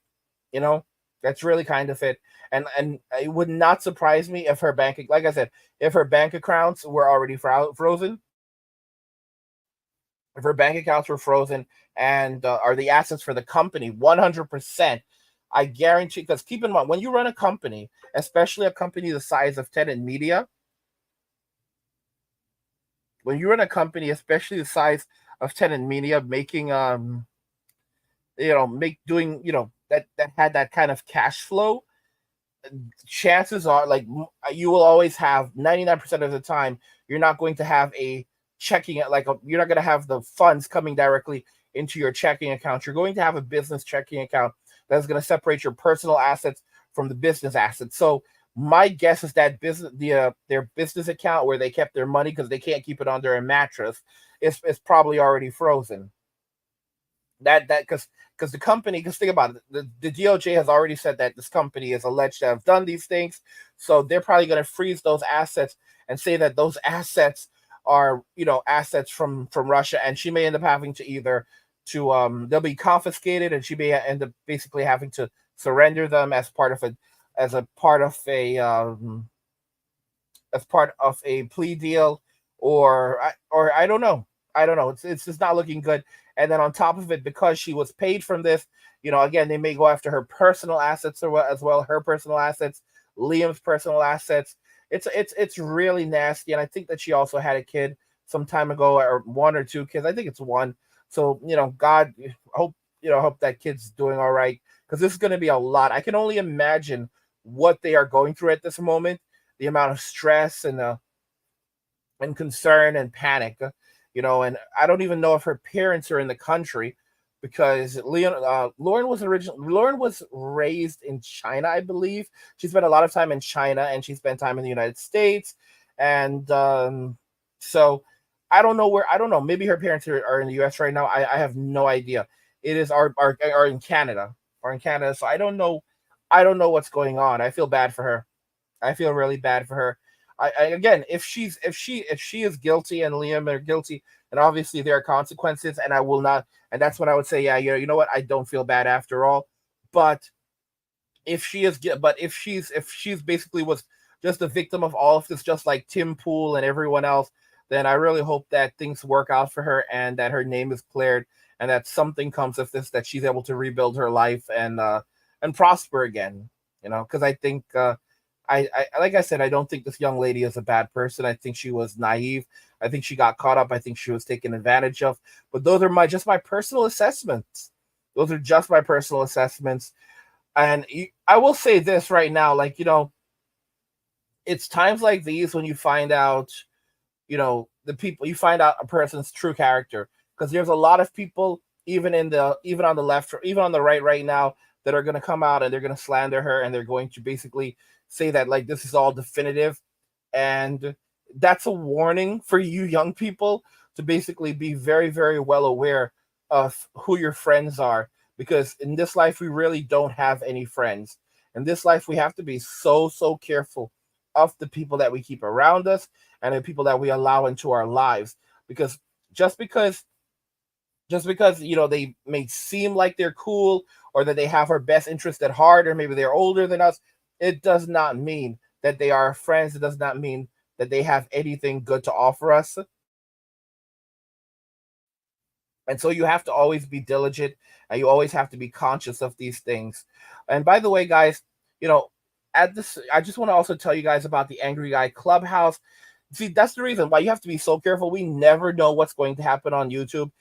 S1: you know. That's really kind of it. And it would not surprise me if her bank, like I said, if her bank accounts were already frozen. If her bank accounts were frozen and are the assets for the company 100%, I guarantee. Because keep in mind, when you run a company, especially a company the size of Tenet Media, when you run a company, especially the size of Tenet Media, making that had that kind of cash flow, chances are, like, you will always have 99% of the time, you're not going to have a checking, you're not going to have the funds coming directly into your checking account. You're going to have a business checking account that's going to separate your personal assets from the business assets. So my guess is that their business account where they kept their money, because they can't keep it under a mattress, is probably already frozen. Because the company, because think about it, the DOJ has already said that this company is alleged to have done these things, so they're probably going to freeze those assets and say that those assets are, assets from Russia, and she may end up having to they'll be confiscated, and she may end up basically having to surrender them as part of a plea deal, or I don't know. It's just not looking good. And then on top of it, because she was paid from this, again, they may go after her personal assets as well, her personal assets, Liam's personal assets. It's really nasty. And I think that she also had a kid some time ago, or one or two kids. I think it's one. So, God, hope that kid's doing all right, because this is going to be a lot. I can only imagine what they are going through at this moment, the amount of stress and concern and panic. And I don't even know if her parents are in the country, because Lauren was raised in China, I believe. She spent a lot of time in China, and she spent time in the United States. And so I don't know. Maybe her parents are in the US right now. I have no idea. It is are in Canada. So I don't know what's going on. I feel bad for her. I feel really bad for her. Again, if she is guilty and Liam are guilty, and obviously there are consequences, and I will not, and that's when I would say, yeah, you know what, I don't feel bad after all. But if she's basically was just a victim of all of this, just like Tim Pool and everyone else, then I really hope that things work out for her, and that her name is cleared, and that something comes of this, that she's able to rebuild her life and prosper again. Because I think. I like I said, I don't think this young lady is a bad person. I think she was naive. I think she got caught up. I think she was taken advantage of. But those are just my personal assessments. And I will say this right now, it's times like these when you find out, you find out a person's true character. Because there's a lot of people, even on the left, or even on the right now, that are going to come out and they're going to slander her, and they're going to basically say that this is all definitive. And that's a warning for you young people to basically be very, very well aware of who your friends are, because in this life we really don't have any friends. In this life we have to be so careful of the people that we keep around us and the people that we allow into our lives, because just because they may seem like they're cool, or that they have our best interest at heart, or maybe they're older than us, it does not mean that they are friends. It does not mean that they have anything good to offer us. And so you have to always be diligent, and you always have to be conscious of these things. And by the way, guys, I just want to also tell you guys about the Angry Guy Clubhouse. See, that's the reason why you have to be so careful. We never know what's going to happen on YouTube.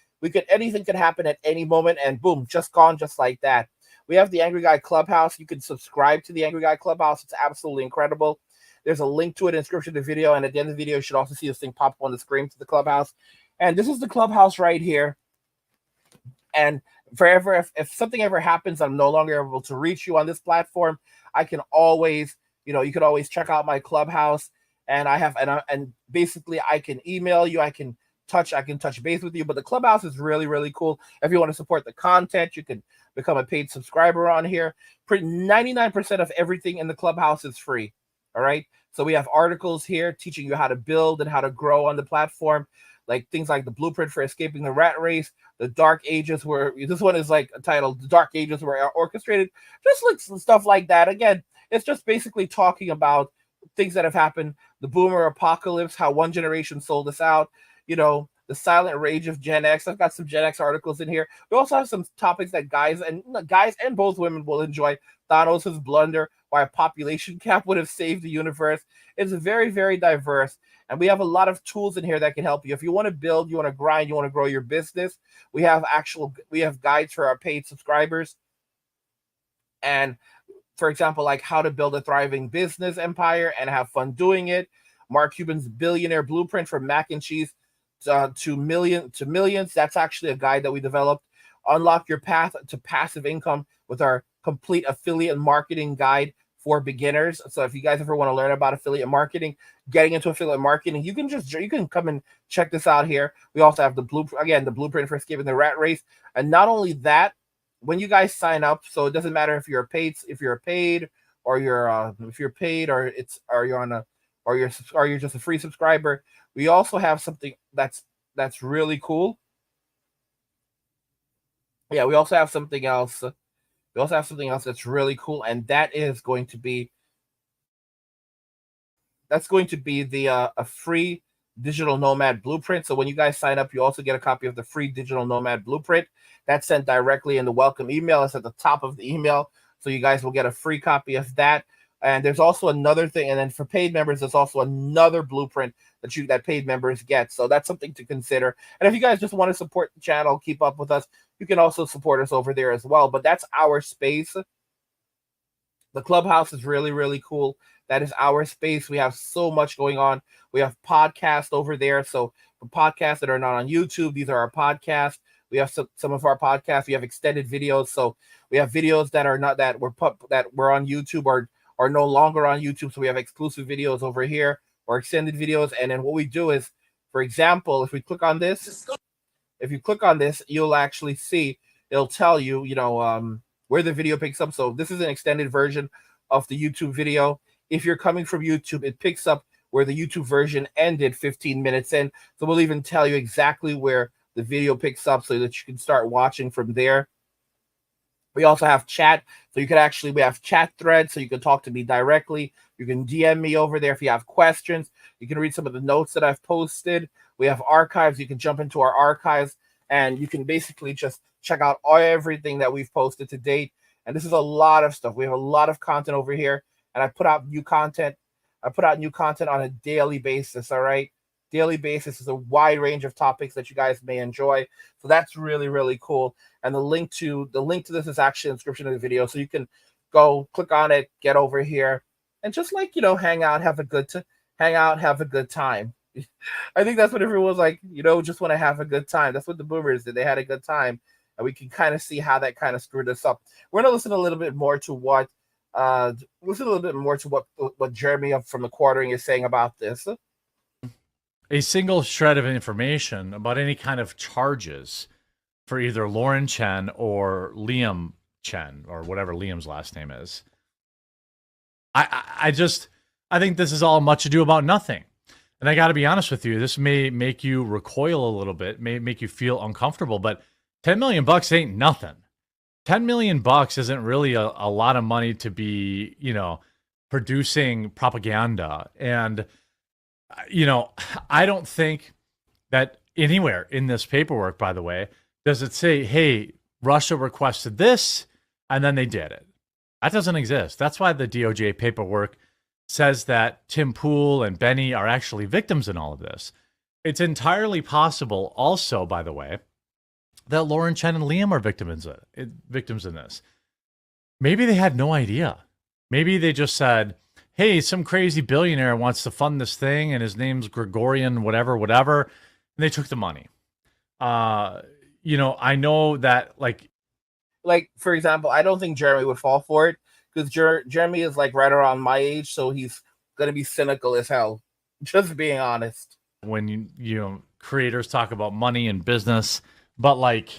S1: Anything could happen at any moment, and boom, just gone, just like that. We have the Angry Guy Clubhouse. You can subscribe to the Angry Guy Clubhouse. It's absolutely incredible. There's a link to it in the description of the video, and at the end of the video, you should also see this thing pop up on the screen to the Clubhouse. And this is the Clubhouse right here. And forever, if something ever happens, I'm no longer able to reach you on this platform, I can always, you could always check out my Clubhouse, and I have, and basically I can email you, I can touch base with you. But the Clubhouse is really, really cool. If you want to support the content, you can become a paid subscriber on here. 99% of everything in the Clubhouse is free. All right. So we have articles here teaching you how to build and how to grow on the platform, like things like the blueprint for escaping the rat race, the dark ages, where this one is like titled "The Dark Ages Were Orchestrated," just like stuff like that. Again, it's just basically talking about things that have happened, the boomer apocalypse, how one generation sold us out, the silent rage of Gen X. I've got some Gen X articles in here. We also have some topics that guys and both women will enjoy. Thanos' blunder, why a population cap would have saved the universe. It's very, very diverse. And we have a lot of tools in here that can help you. If you want to build, you want to grind, you want to grow your business, we have guides for our paid subscribers. And for example, like how to build a thriving business empire and have fun doing it. Mark Cuban's billionaire blueprint from mac and cheese to millions. That's actually a guide that we developed. Unlock your path to passive income with our complete affiliate marketing guide for beginners. So if you guys ever want to learn about affiliate marketing, getting into affiliate marketing, you can come and check this out here. We also have the blueprint for escaping the rat race. And not only that, when you guys sign up, so it doesn't matter if you're paid or you're just a free subscriber. We also have something that's really cool. Yeah, we also have something else. We also have something else that's really cool, and that's going to be the a free digital nomad blueprint. So when you guys sign up, you also get a copy of the free digital nomad blueprint. That's sent directly in the welcome email. It's at the top of the email, so you guys will get a free copy of that. And there's also another thing, and then for paid members, there's also another blueprint that paid members get. So that's something to consider. And if you guys just want to support the channel, keep up with us, you can also support us over there as well. But that's our space. The Clubhouse is really, really cool. That is our space. We have so much going on. We have podcasts over there. So for podcasts that are not on YouTube, these are our podcasts. We have some of our podcasts. We have extended videos. So we have videos that are not that were on YouTube or are no longer on YouTube. So we have exclusive videos over here or extended videos. And then what we do is, for example, if you click on this, you'll actually see, it'll tell you, where the video picks up. So this is an extended version of the YouTube video. If you're coming from YouTube, it picks up where the YouTube version ended 15 minutes in. So we'll even tell you exactly where the video picks up so that you can start watching from there. We also have chat. So we have chat threads, so you can talk to me directly. You can DM me over there if you have questions. You can read some of the notes that I've posted. We have archives. You can jump into our archives and you can basically just check out everything that we've posted to date. And this is a lot of stuff. We have a lot of content over here, and I put out new content. On a daily basis. All right. Daily basis is a wide range of topics that you guys may enjoy. So that's really, really cool. And the link to this is actually in the description of the video. So you can go click on it, get over here, and just hang out, have a good time. I think that's what everyone was like, just want to have a good time. That's what the boomers did. They had a good time. And we can kind of see how that kind of screwed us up. We're going to listen a little bit more to what Jeremy from the Quartering is saying about this.
S4: A single shred of information about any kind of charges for either Lauren Chen or Liam Chen, or whatever Liam's last name is. I think this is all much ado about nothing. And I got to be honest with you, this may make you recoil a little bit, may make you feel uncomfortable, but $10 million ain't nothing. $10 million isn't really a lot of money to be, producing propaganda. And, I don't think that anywhere in this paperwork, by the way, does it say, hey, Russia requested this, and then they did it. That doesn't exist. That's why the DOJ paperwork says that Tim Pool and Benny are actually victims in all of this. It's entirely possible also, by the way, that Lauren Chen and Liam are victims in this. Maybe they had no idea. Maybe they just said, hey, some crazy billionaire wants to fund this thing, and his name's Gregorian, whatever, and they took the money. I know that, like,
S1: for example, I don't think Jeremy would fall for it, because Jeremy is right around my age, so he's going to be cynical as hell. Just being honest.
S4: when creators talk about money and business, but like,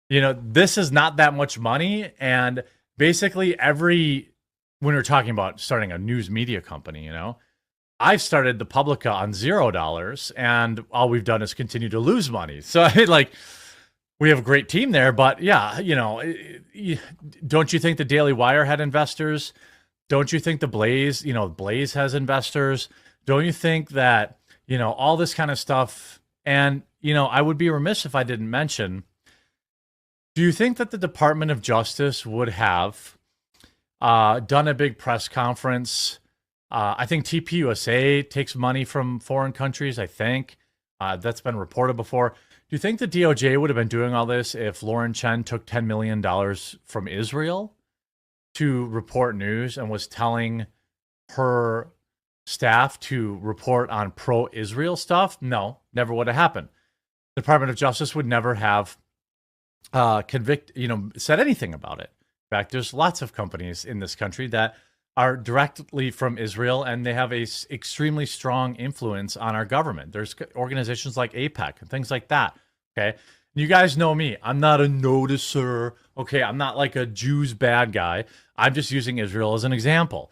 S4: this is not that much money. And basically when we're talking about starting a news media company, I've started the Publica on $0, and all we've done is continue to lose money. So we have a great team there, but yeah, don't you think the Daily Wire had investors? Don't you think the Blaze, Blaze has investors? Don't you think that, all this kind of stuff? And, I would be remiss if I didn't mention, do you think that the Department of Justice would have done a big press conference? I think TPUSA takes money from foreign countries, I think. That's been reported before. Do you think the DOJ would have been doing all this if Lauren Chen took $10 million from Israel to report news and was telling her staff to report on pro-Israel stuff? No, never would have happened. The Department of Justice would never have said anything about it. In fact, there's lots of companies in this country that are directly from Israel, and they have a extremely strong influence on our government. There's organizations like APEC and things like that. Okay. You guys know me. I'm not a noticer. Okay. I'm not like a Jews bad guy. I'm just using Israel as an example.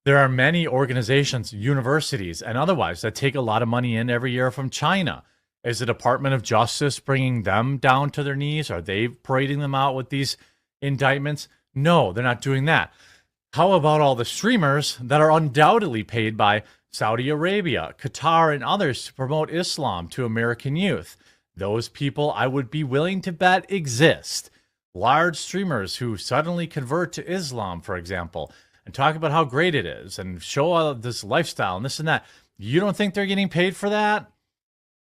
S4: There are many organizations, universities, and otherwise that take a lot of money in every year from China. Is the Department of Justice bringing them down to their knees? Are they parading them out with these indictments? No, they're not doing that. How about all the streamers that are undoubtedly paid by Saudi Arabia, Qatar, and others to promote Islam to American youth? Those people, I would be willing to bet, exist. Large streamers who suddenly convert to Islam, for example, and talk about how great it is and show all this lifestyle and this and that. You don't think they're getting paid for that?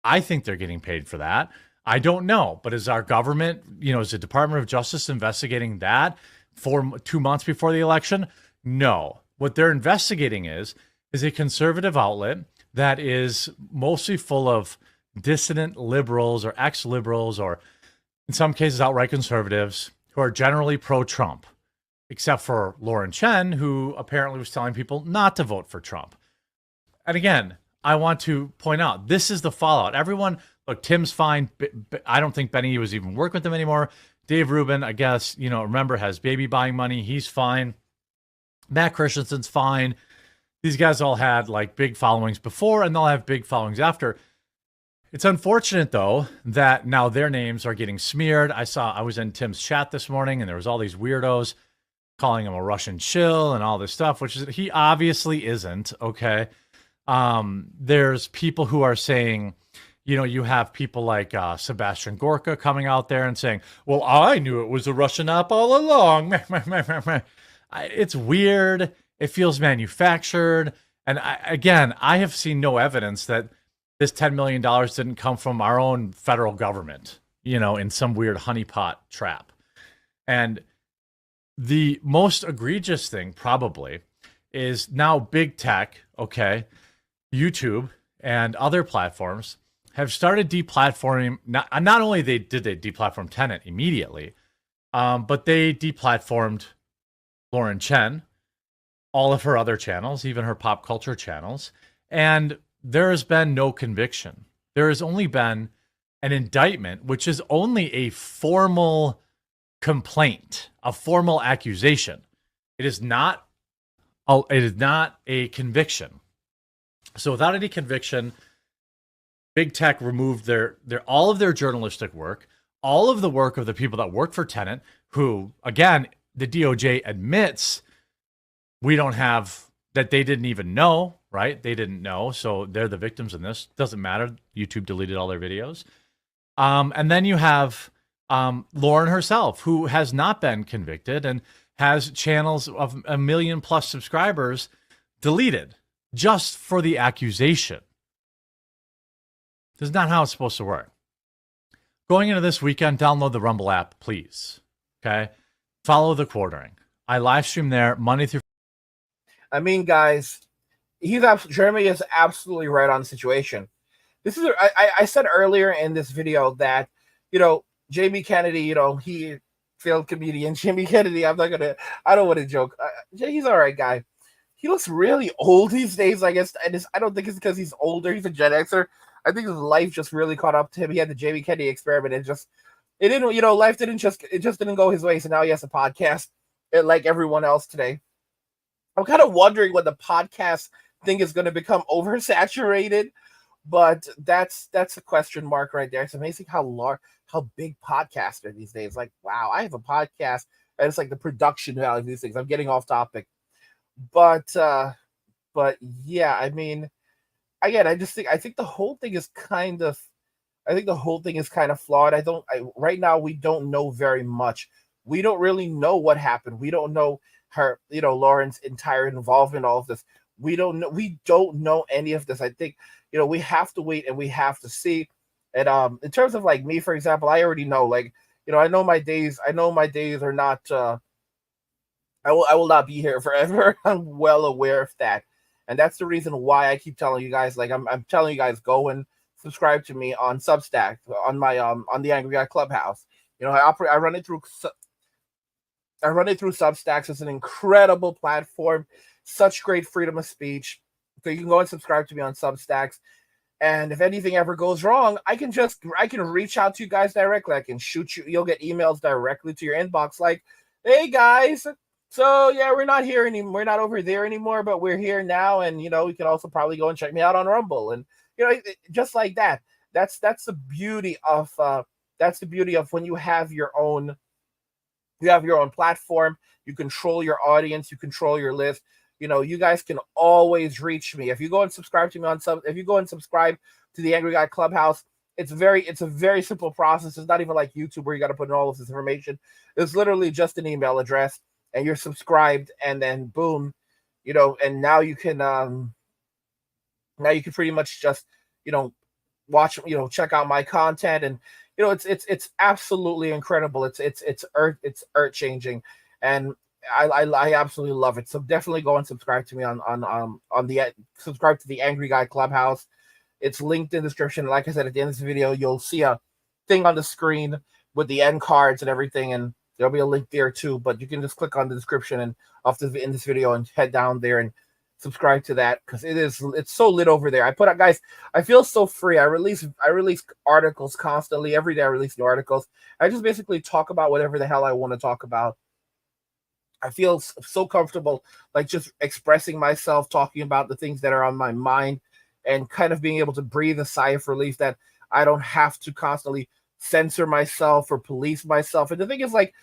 S4: I think they're getting paid for that. I don't know. But is our government, is the Department of Justice investigating that for 2 months before the election? No. What they're investigating is a conservative outlet that is mostly full of dissident liberals or ex-liberals, or in some cases outright conservatives, who are generally pro-Trump, except for Lauren Chen, who apparently was telling people not to vote for Trump. And again, I want to point out, this is the fallout. Everyone, look, Tim's fine. I don't think Benny was even working with them anymore. Dave Rubin, I guess, remember, has baby buying money. He's fine. Matt Christensen's fine. These guys all had like big followings before, and they'll have big followings after. It's unfortunate, though, that now their names are getting smeared. I was in Tim's chat this morning, and there was all these weirdos calling him a Russian shill and all this stuff, which is, he obviously isn't, okay? There's people who are saying, you have people like Sebastian Gorka coming out there and saying, well, I knew it was a Russian op all along. It's weird. It feels manufactured. And I have seen no evidence that this $10 million didn't come from our own federal government, in some weird honeypot trap. And the most egregious thing probably is now big tech, okay, YouTube and other platforms have started deplatforming. Not only did they deplatform Tenet immediately, but they deplatformed Lauren Chen, all of her other channels, even her pop culture channels. And there has been no conviction. There has only been an indictment, which is only a formal complaint, a formal accusation. It is not a conviction. So without any conviction, big tech removed their all of their journalistic work, all of the work of the people that work for Tenet, who, again, the DOJ admits we don't have, that they didn't even know, right? They didn't know, so they're the victims in this. Doesn't matter. YouTube deleted all their videos. And then you have Lauren herself, who has not been convicted and has channels of 1 million+ subscribers deleted just for the accusation. This is not how it's supposed to work. Going into this weekend, download the Rumble app, please. Okay? Follow the quartering. I live stream there Monday through.
S1: I mean, guys, Jeremy is absolutely right on the situation. This is I said earlier in this video that, Jamie Kennedy, he failed comedian. Jimmy Kennedy, I don't want to joke. He's all right guy. he looks really old these days. I guess, and I don't think it's because he's older. He's a Gen Xer. I think his life just really caught up to him. He had the Jamie Kennedy experiment, and it didn't. Life didn't go his way. So now he has a podcast, like everyone else today. I'm kind of wondering when the podcast thing is going to become oversaturated, but that's a question mark right there. It's amazing how big podcasts are these days. Like, wow, I have a podcast, and it's like the production value of these things. I'm getting off topic, but yeah, I mean, again, I think the whole thing is kind of flawed. Right now we don't know very much. We don't really know what happened. We don't know her, Lauren's entire involvement in all of this. We don't know any of this. I think, we have to wait and we have to see. And in terms of like me, for example, I already know, like, I know my days are not I will not be here forever. I'm well aware of that. And that's the reason why I keep telling you guys, like, I'm telling you guys, go and subscribe to me on Substack, on my on the Angry Guy Clubhouse. I run it through Substacks. It's an incredible platform, such great freedom of speech. So you can go and subscribe to me on Substacks. And if anything ever goes wrong, I can reach out to you guys directly. I can shoot you. You'll get emails directly to your inbox like, hey guys, so yeah, we're not here anymore. We're not over there anymore, but we're here now. And, you can also probably go and check me out on Rumble. And, just like that. That's the beauty of when you have your own platform. You control your audience, you control your list. You guys can always reach me. If you go and subscribe to me if you go and subscribe to the Angry Guy Clubhouse, it's a very simple process. It's not even like YouTube where you got to put in all of this information. It's literally just an email address and you're subscribed, and then boom, and now you can pretty much just, watch, check out my content, and it's absolutely incredible. It's earth changing, and I absolutely love it. So definitely go and subscribe to me subscribe to the Angry Guy Clubhouse. It's linked in the description. Like I said, at the end of this video, you'll see a thing on the screen with the end cards and everything, and there'll be a link there too. But you can just click on the description and in this video and head down there and subscribe to that, because it's so lit over there. Guys, I feel so free. I release articles constantly. Every day I release new articles. I just basically talk about whatever the hell I want to talk about. I feel so comfortable, like, just expressing myself, talking about the things that are on my mind, and kind of being able to breathe a sigh of relief that I don't have to constantly censor myself or police myself. And the thing is, like,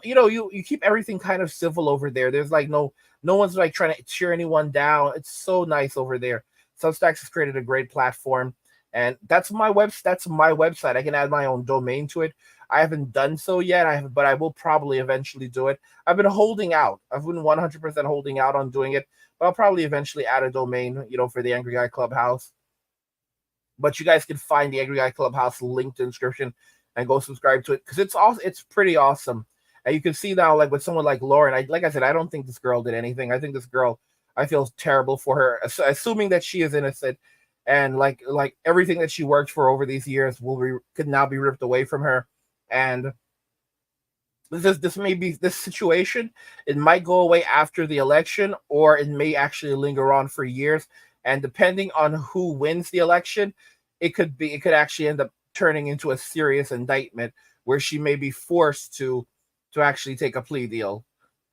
S1: you keep everything kind of civil over there. There's like no one's like trying to cheer anyone down. It's so nice over there. Substacks has created a great platform, and that's my website. I can add my own domain to it. I haven't done so yet. But I will probably eventually do it. I've been holding out. I've been 100% holding out on doing it, but I'll probably eventually add a domain, for the Angry Guy Clubhouse. But you guys can find the Angry Guy Clubhouse linked in the description and go subscribe to it, because it's pretty awesome. And you can see now, like, with someone like Lauren, like I said, I don't think this girl did anything. I think this girl, I feel terrible for her, assuming that she is innocent, and like everything that she worked for over these years could now be ripped away from her. And this situation, it might go away after the election, or it may actually linger on for years. And depending on who wins the election, it could actually end up turning into a serious indictment where she may be forced to actually take a plea deal.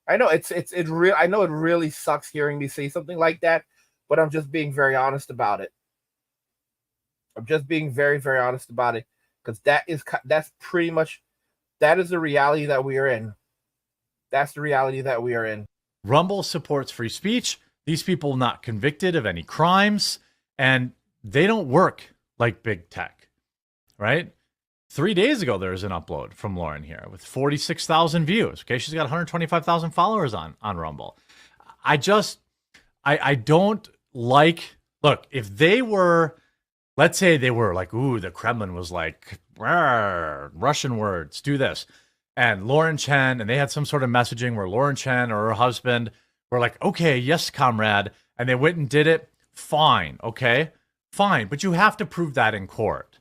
S1: I know I know it really sucks hearing me say something like that, but I'm just being very honest about it. I'm just being very, very honest about it, because that is the reality that we are in. That's the reality that we are in.
S4: Rumble supports free speech. These people are not convicted of any crimes, and they don't work like big tech, right? 3 days ago, there was an upload from Lauren here with 46,000 views. Okay, she's got 125,000 followers on Rumble. I don't like, look, if they were, let's say they were like, ooh, the Kremlin was like, Russian words, do this. And Lauren Chen, and they had some sort of messaging where Lauren Chen or her husband were like, okay, yes, comrade. And they went and did it. Fine. Okay, fine. But you have to prove that in court.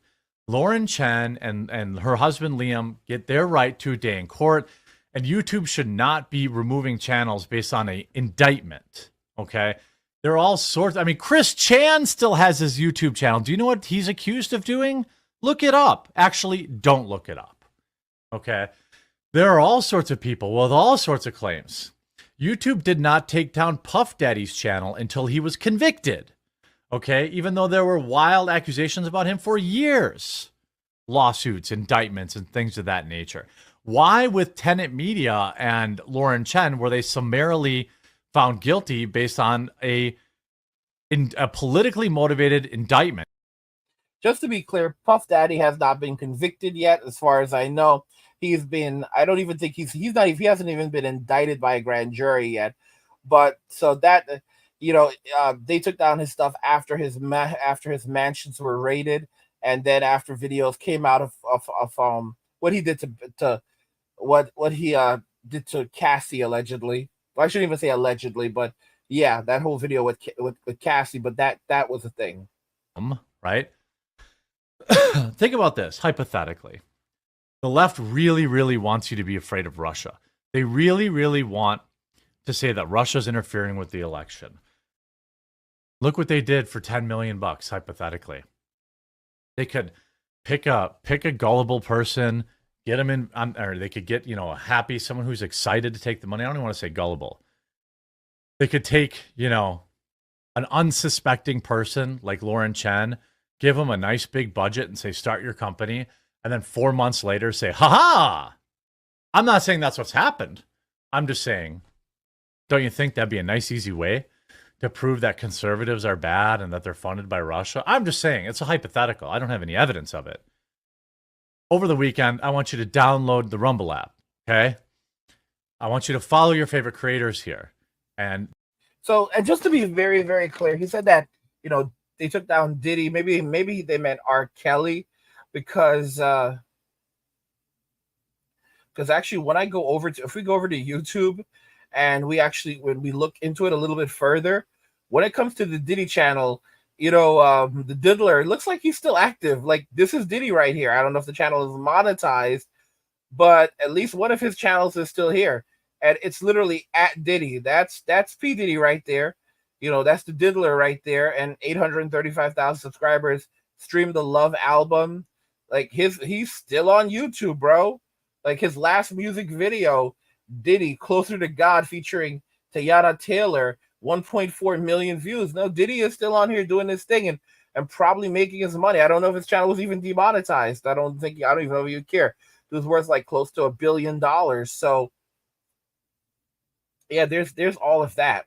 S4: Lauren Chen and her husband, Liam, get their right to a day in court. And YouTube should not be removing channels based on an indictment. Okay. There are all sorts. I mean, Chris Chan still has his YouTube channel. Do you know what he's accused of doing? Look it up. Actually, don't look it up. Okay. There are all sorts of people with all sorts of claims. YouTube did not take down Puff Daddy's channel until he was convicted. Okay. Even though there were wild accusations about him for years, lawsuits, indictments, and things of that nature. Why with Tenet Media and Lauren Chen were they summarily found guilty based on a politically motivated indictment?
S1: Just to be clear, Puff Daddy has not been convicted yet, as far as I know. He's been, I don't even think he hasn't even been indicted by a grand jury yet. But so that, they took down his stuff after his mansions were raided, and then after videos came out of what he did to what he did to Cassie allegedly. Well, I shouldn't even say allegedly, but yeah, that whole video with Cassie. But that was a thing,
S4: right? Think about this hypothetically. The left really, really wants you to be afraid of Russia. They really, really want to say that Russia's interfering with the election. Look what they did for $10 million, hypothetically. They could pick a gullible person, get them in, or they could get, a happy, someone who's excited to take the money. I don't even want to say gullible. They could take, an unsuspecting person like Lauren Chen, give them a nice big budget and say, start your company. And then 4 months later say, ha. I'm not saying that's what's happened. I'm just saying, don't you think that'd be a nice, easy way to prove that conservatives are bad and that they're funded by Russia? I'm just saying, it's a hypothetical. I don't have any evidence of it. Over the weekend, I want you to download the Rumble app, okay? I want you to follow your favorite creators here. And
S1: just to be very, very clear, he said that, they took down Diddy. Maybe they meant R. Kelly, because actually when if we go over to YouTube and when we look into it a little bit further, when it comes to the Diddy channel, the Diddler, it looks like he's still active. Like, this is Diddy right here. I don't know if the channel is monetized, but at least one of his channels is still here. And it's literally at Diddy. That's P. Diddy right there. That's the Diddler right there. And 835,000 subscribers stream the Love album. Like, he's still on YouTube, bro. Like, his last music video, Diddy, Closer to God, featuring Teyana Taylor, 1.4 million views. No, Diddy is still on here doing this thing and probably making his money. I don't know if his channel was even demonetized. I don't even know if you'd care. It was worth like close to $1 billion. So yeah, there's all of that.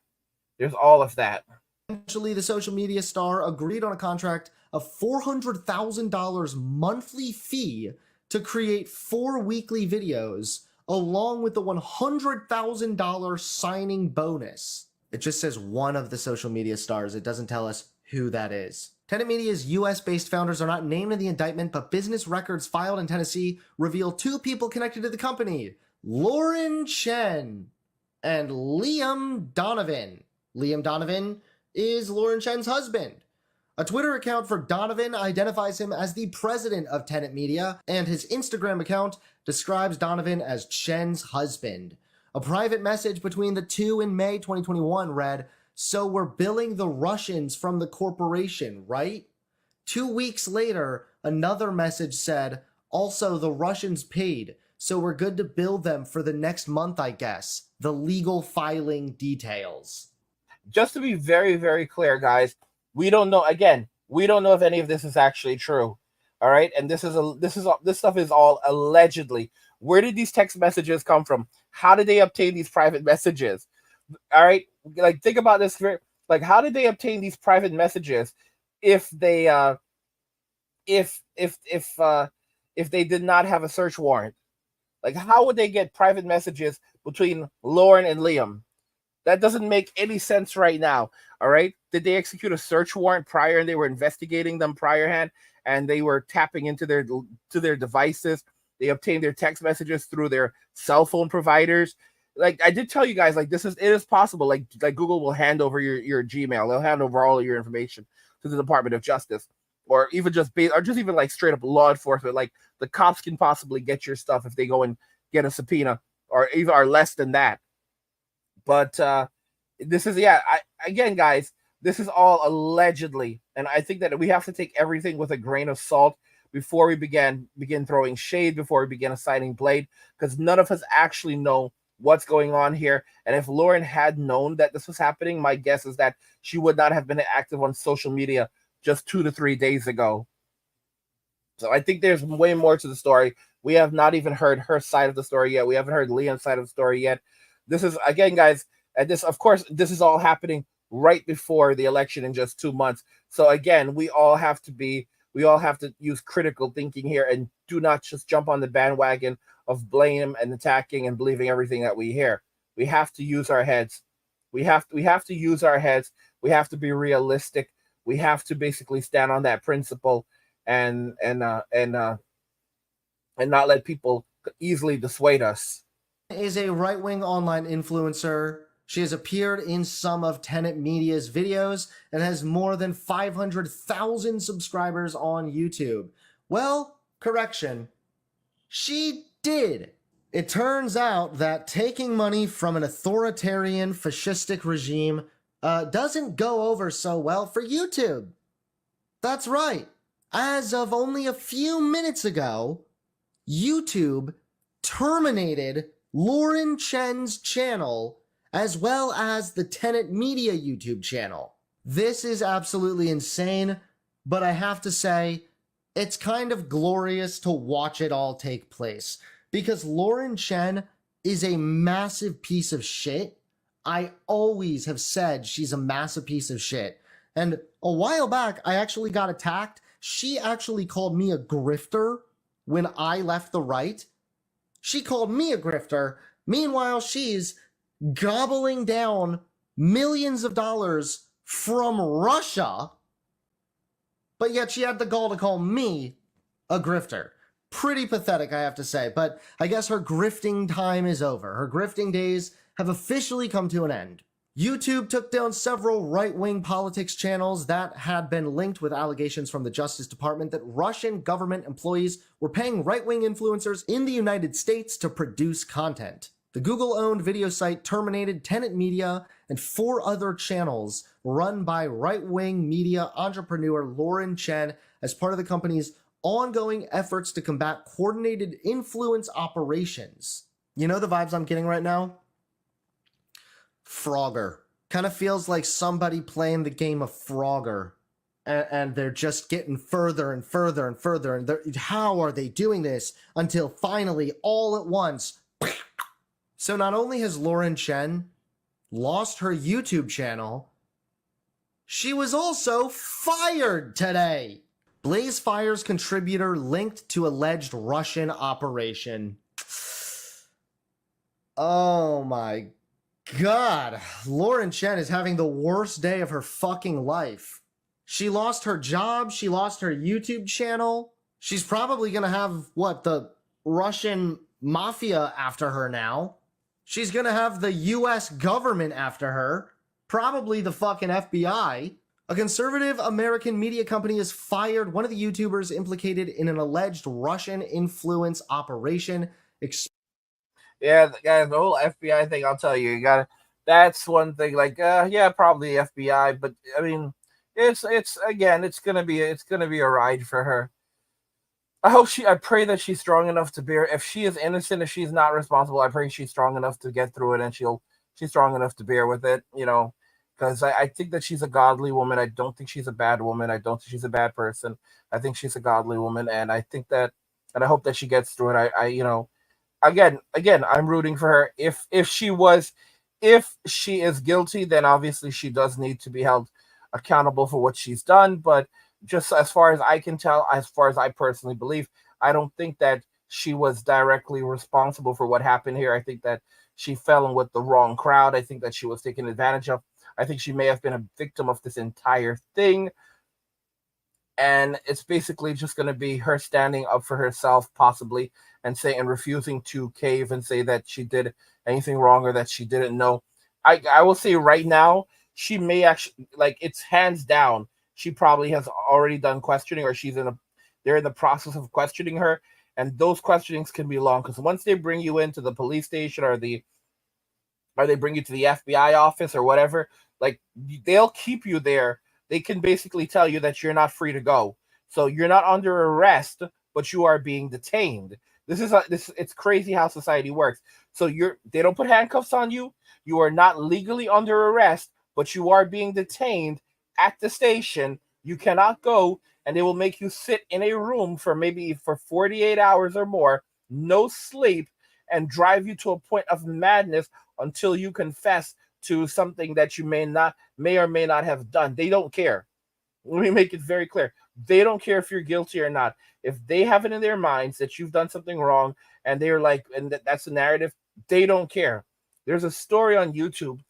S1: There's all of that.
S3: Eventually, the social media star agreed on a contract of $400,000 monthly fee to create 4 weekly videos, along with the $100,000 signing bonus. It just says one of the social media stars. It doesn't tell us who that is. Tenet Media's US-based founders are not named in the indictment, but business records filed in Tennessee reveal 2 people connected to the company: Lauren Chen and Liam Donovan. Liam Donovan is Lauren Chen's husband. A Twitter account for Donovan identifies him as the president of Tenet Media, and his Instagram account describes Donovan as Chen's husband. A private message between the two in May 2021 read, "So we're billing the Russians from the corporation, right?" 2 weeks later, another message said, "Also, the Russians paid, so we're good to bill them for the next month, I guess. The legal filing details."
S1: Just to be very, very clear, guys, we don't know if any of this is actually true. All right. And this stuff is all allegedly. Where did these text messages come from? How did they obtain these private messages? All right. Like, think about this. Like, how did they obtain these private messages if they if they did not have a search warrant? Like, how would they get private messages between Lauren and Liam? That doesn't make any sense right now. All right. Did they execute a search warrant prior and they were investigating them priorhand and they were tapping into their devices? They obtained their text messages through their cell phone providers. Like, I did tell you guys, like, it is possible. Like Google will hand over your Gmail. They'll hand over all of your information to the Department of Justice, or even just even like straight up law enforcement. Like, the cops can possibly get your stuff if they go and get a subpoena, or even less than that. But this is again, guys, this is all allegedly, and I think that we have to take everything with a grain of salt before we begin throwing shade, before we begin assigning blame, because none of us actually know what's going on here. And if Lauren had known that this was happening, my guess is that she would not have been active on social media just 2 to 3 days ago. So I think there's way more to the story. We have not even heard her side of the story yet. We haven't heard Liam's side of the story yet. This is, again, guys, and this, of course, this is all happening right before the election in just 2 months. So again, we all have to use critical thinking here and do not just jump on the bandwagon of blame and attacking and believing everything that we hear. We have to use our heads. We have to use our heads. We have to be realistic. We have to basically stand on that principle and not let people easily dissuade us.
S3: Is a right-wing online influencer. She has appeared in some of Tenet Media's videos and has more than 500,000 subscribers on YouTube. Well, correction. She did. It turns out that taking money from an authoritarian, fascistic regime doesn't go over so well for YouTube. That's right. As of only a few minutes ago, YouTube terminated Lauren Chen's channel as well as the Tenet Media YouTube channel. This is absolutely insane, but I have to say, it's kind of glorious to watch it all take place because Lauren Chen is a massive piece of shit. I always have said she's a massive piece of shit. And a while back, I actually got attacked. She actually called me a grifter when I left the right. She called me a grifter. Meanwhile, she's gobbling down millions of dollars from Russia, but yet she had the gall to call me a grifter. Pretty pathetic, I have to say, but I guess her grifting time is over. Her grifting days have officially come to an end. YouTube took down several right-wing politics channels that had been linked with allegations from the Justice Department that Russian government employees were paying right-wing influencers in the United States to produce content. The Google-owned video site terminated Tenet Media and 4 other channels run by right-wing media entrepreneur Lauren Chen as part of the company's ongoing efforts to combat coordinated influence operations. You know the vibes I'm getting right now? Frogger. Kind of feels like somebody playing the game of Frogger. And they're just getting further and further and further. And how are they doing this? Until finally, all at once... So not only has Lauren Chen lost her YouTube channel, she was also fired today. Blaze Fire's contributor linked to alleged Russian operation. Oh my God. Lauren Chen is having the worst day of her fucking life. She lost her job. She lost her YouTube channel. She's probably going to have, the Russian mafia after her now. She's gonna have the US government after her. Probably the fucking FBI. A conservative American media company has fired one of the YouTubers implicated in an alleged Russian influence operation.
S1: Yeah, guys, the whole FBI thing, I'll tell you, that's one thing, probably FBI, but I mean, it's gonna be a ride for her. I pray that she's strong enough to bear. If she is innocent, if she's not responsible, I pray she's strong enough to get through it and she's strong enough to bear with it, because I think that she's a godly woman. I don't think she's a bad woman. I don't think she's a bad person. I think she's a godly woman, and I think that, and I hope that she gets through it. Again, I'm rooting for her. If she is guilty, then obviously she does need to be held accountable for what she's done, but just as far as I can tell, as far as I personally believe, I don't think that she was directly responsible for what happened here. I think that she fell in with the wrong crowd. I think that she was taken advantage of. I think she may have been a victim of this entire thing. And it's basically just going to be her standing up for herself, possibly, and refusing to cave and say that she did anything wrong or that she didn't know. I will say right now, she may actually, it's hands down, she probably has already done questioning, or they're in the process of questioning her, and those questionings can be long, because once they bring you into the police station or the or they bring you to the FBI office or whatever, like they'll keep you there. They can basically tell you that you're not free to go. So you're not under arrest, but you are being detained. It's crazy how society works. So they don't put handcuffs on you. You are not legally under arrest, but you are being detained at the station. You cannot go, and they will make you sit in a room for 48 hours or more, no sleep, and drive you to a point of madness until you confess to something that you may or may not have done. They don't care. Let me make it very clear. They don't care if you're guilty or not. If they have it in their minds that you've done something wrong, and they're like, and that's the narrative, they don't care. There's a story on YouTube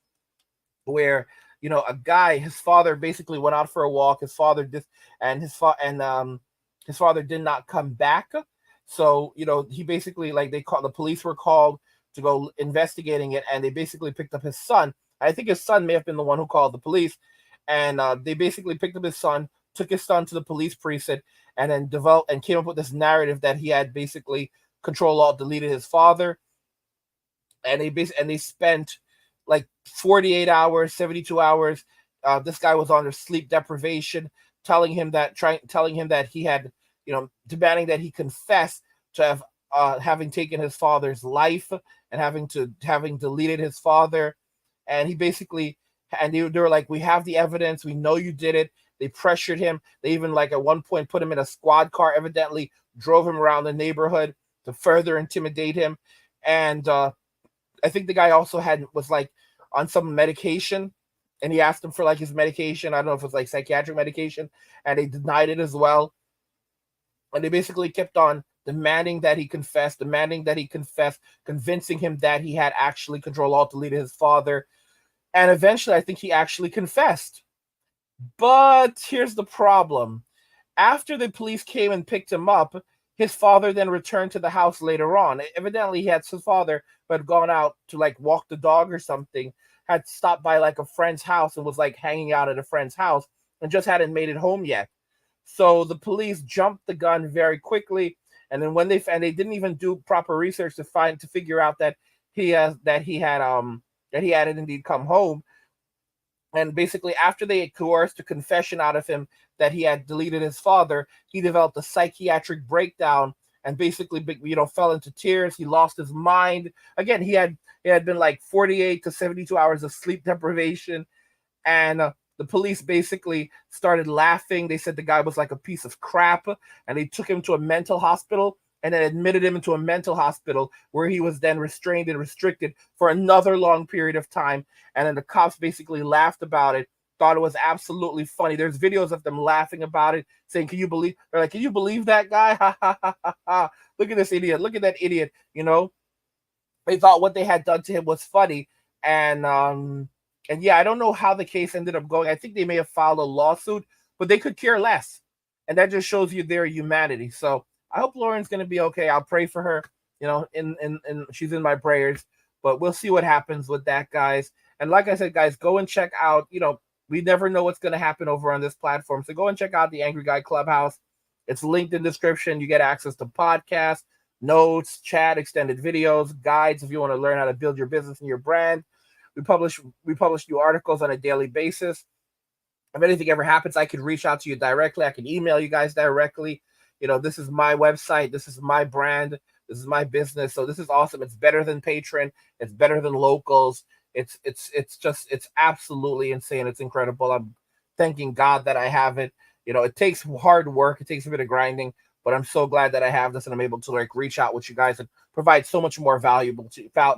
S1: where a guy, his father basically went out for a walk. His father did, and his father did not come back. So he basically, like, the police were called to go investigating it, and they basically picked up his son. I think his son may have been the one who called the police, and they basically picked up his son, took his son to the police precinct, and then developed and came up with this narrative that he had basically Control-Alt-Deleted his father, and they spent like 48 hours, 72 hours. This guy was under sleep deprivation, telling him that he had, demanding that he confess to having taken his father's life and having deleted his father. And he basically, and they were like, we have the evidence. We know you did it. They pressured him. They even, like, at one point put him in a squad car, evidently drove him around the neighborhood to further intimidate him. And I think the guy also was like on some medication, and he asked him for like his medication. I don't know if it was like psychiatric medication, and they denied it as well. And they basically kept on demanding that he confess, convincing him that he had actually Control-Alt-Deleted his father. And eventually, I think he actually confessed. But here's the problem. After the police came and picked him up, his father then returned to the house later on. Evidently, his father, who had gone out to like walk the dog or something, had stopped by like a friend's house and was like hanging out at a friend's house and just hadn't made it home yet. So the police jumped the gun very quickly, and then when they didn't even do proper research to figure out that he had indeed come home. And basically, after they coerced a confession out of him that he had deleted his father, he developed a psychiatric breakdown and basically, fell into tears. He lost his mind. Again, he had been like 48 to 72 hours of sleep deprivation, and the police basically started laughing. They said the guy was like a piece of crap, and they took him to a mental hospital and then admitted him into a mental hospital where he was then restrained and restricted for another long period of time. And then the cops basically laughed about it, thought it was absolutely funny. There's videos of them laughing about it, saying, can you believe that guy? Ha, ha, ha, ha, ha. Look at this idiot. Look at that idiot. They thought what they had done to him was funny. And yeah, I don't know how the case ended up going. I think they may have filed a lawsuit, but they could care less. And that just shows you their humanity. So I hope Lauren's going to be okay. I'll pray for her. And she's in my prayers. But we'll see what happens with that, guys. And like I said, guys, go and check out, we never know what's going to happen over on this platform. So go and check out the Angry Guy Clubhouse. It's linked in the description. You get access to podcasts, notes, chat, extended videos, guides if you want to learn how to build your business and your brand. We publish new articles on a daily basis. If anything ever happens, I can reach out to you directly. I can email you guys directly. This is my website. This is my brand. This is my business. So this is awesome. It's better than Patreon. It's better than Locals. It's absolutely insane. It's incredible. I'm thanking God that I have it. It takes hard work. It takes a bit of grinding, but I'm so glad that I have this and I'm able to like reach out with you guys and provide so much more valuable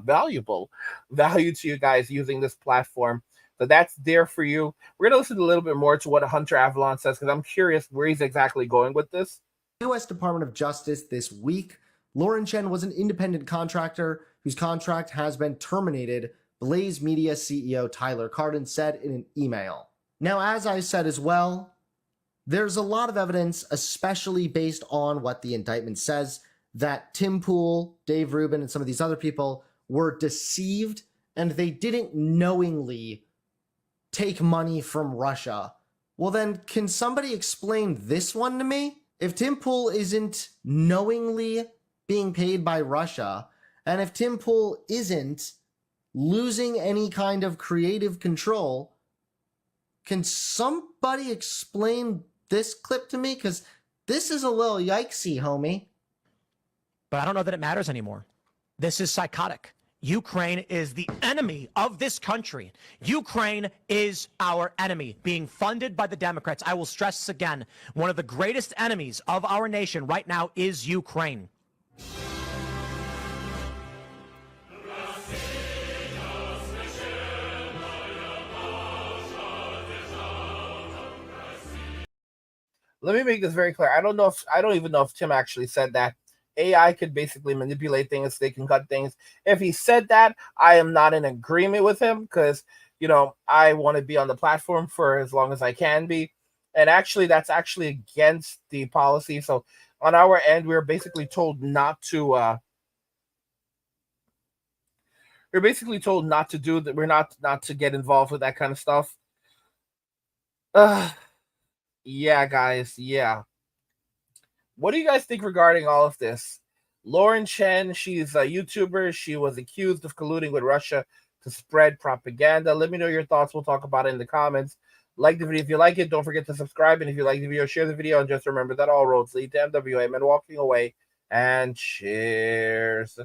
S1: value to you guys using this platform. So that's there for you. We're going to listen a little bit more to what Hunter Avalon says because I'm curious where he's exactly going with this.
S3: U.S. Department of Justice this week. Lauren Chen was an independent contractor whose contract has been terminated, Blaze Media CEO Tyler Cardin said in an email. Now, as I said as well, there's a lot of evidence, especially based on what the indictment says, that Tim Pool, Dave Rubin, and some of these other people were deceived and they didn't knowingly take money from Russia. Well, then, can somebody explain this one to me? If Tim Pool isn't knowingly being paid by Russia, and if Tim Pool isn't losing any kind of creative control. Can somebody explain this clip to me? Because this is a little yikesy, homie.
S5: But I don't know that it matters anymore. This is psychotic. Ukraine is the enemy of this country. Ukraine is our enemy, being funded by the Democrats. I will stress this again. One of the greatest enemies of our nation right now is Ukraine.
S1: Let me make this very clear. I don't even know if Tim actually said that. AI could basically manipulate things. They can cut things. If he said that, I am not in agreement with him because, I want to be on the platform for as long as I can be. And actually, that's actually against the policy. So on our end, we're basically told not to. We're basically told not to do that. We're not to get involved with that kind of stuff. Yeah, guys. Yeah. What do you guys think regarding all of this? Lauren Chen, she's a YouTuber. She was accused of colluding with Russia to spread propaganda. Let me know your thoughts. We'll talk about it in the comments. Like the video if you like it. Don't forget to subscribe. And if you like the video, share the video. And just remember that all roads lead to MWM and walking away. And cheers.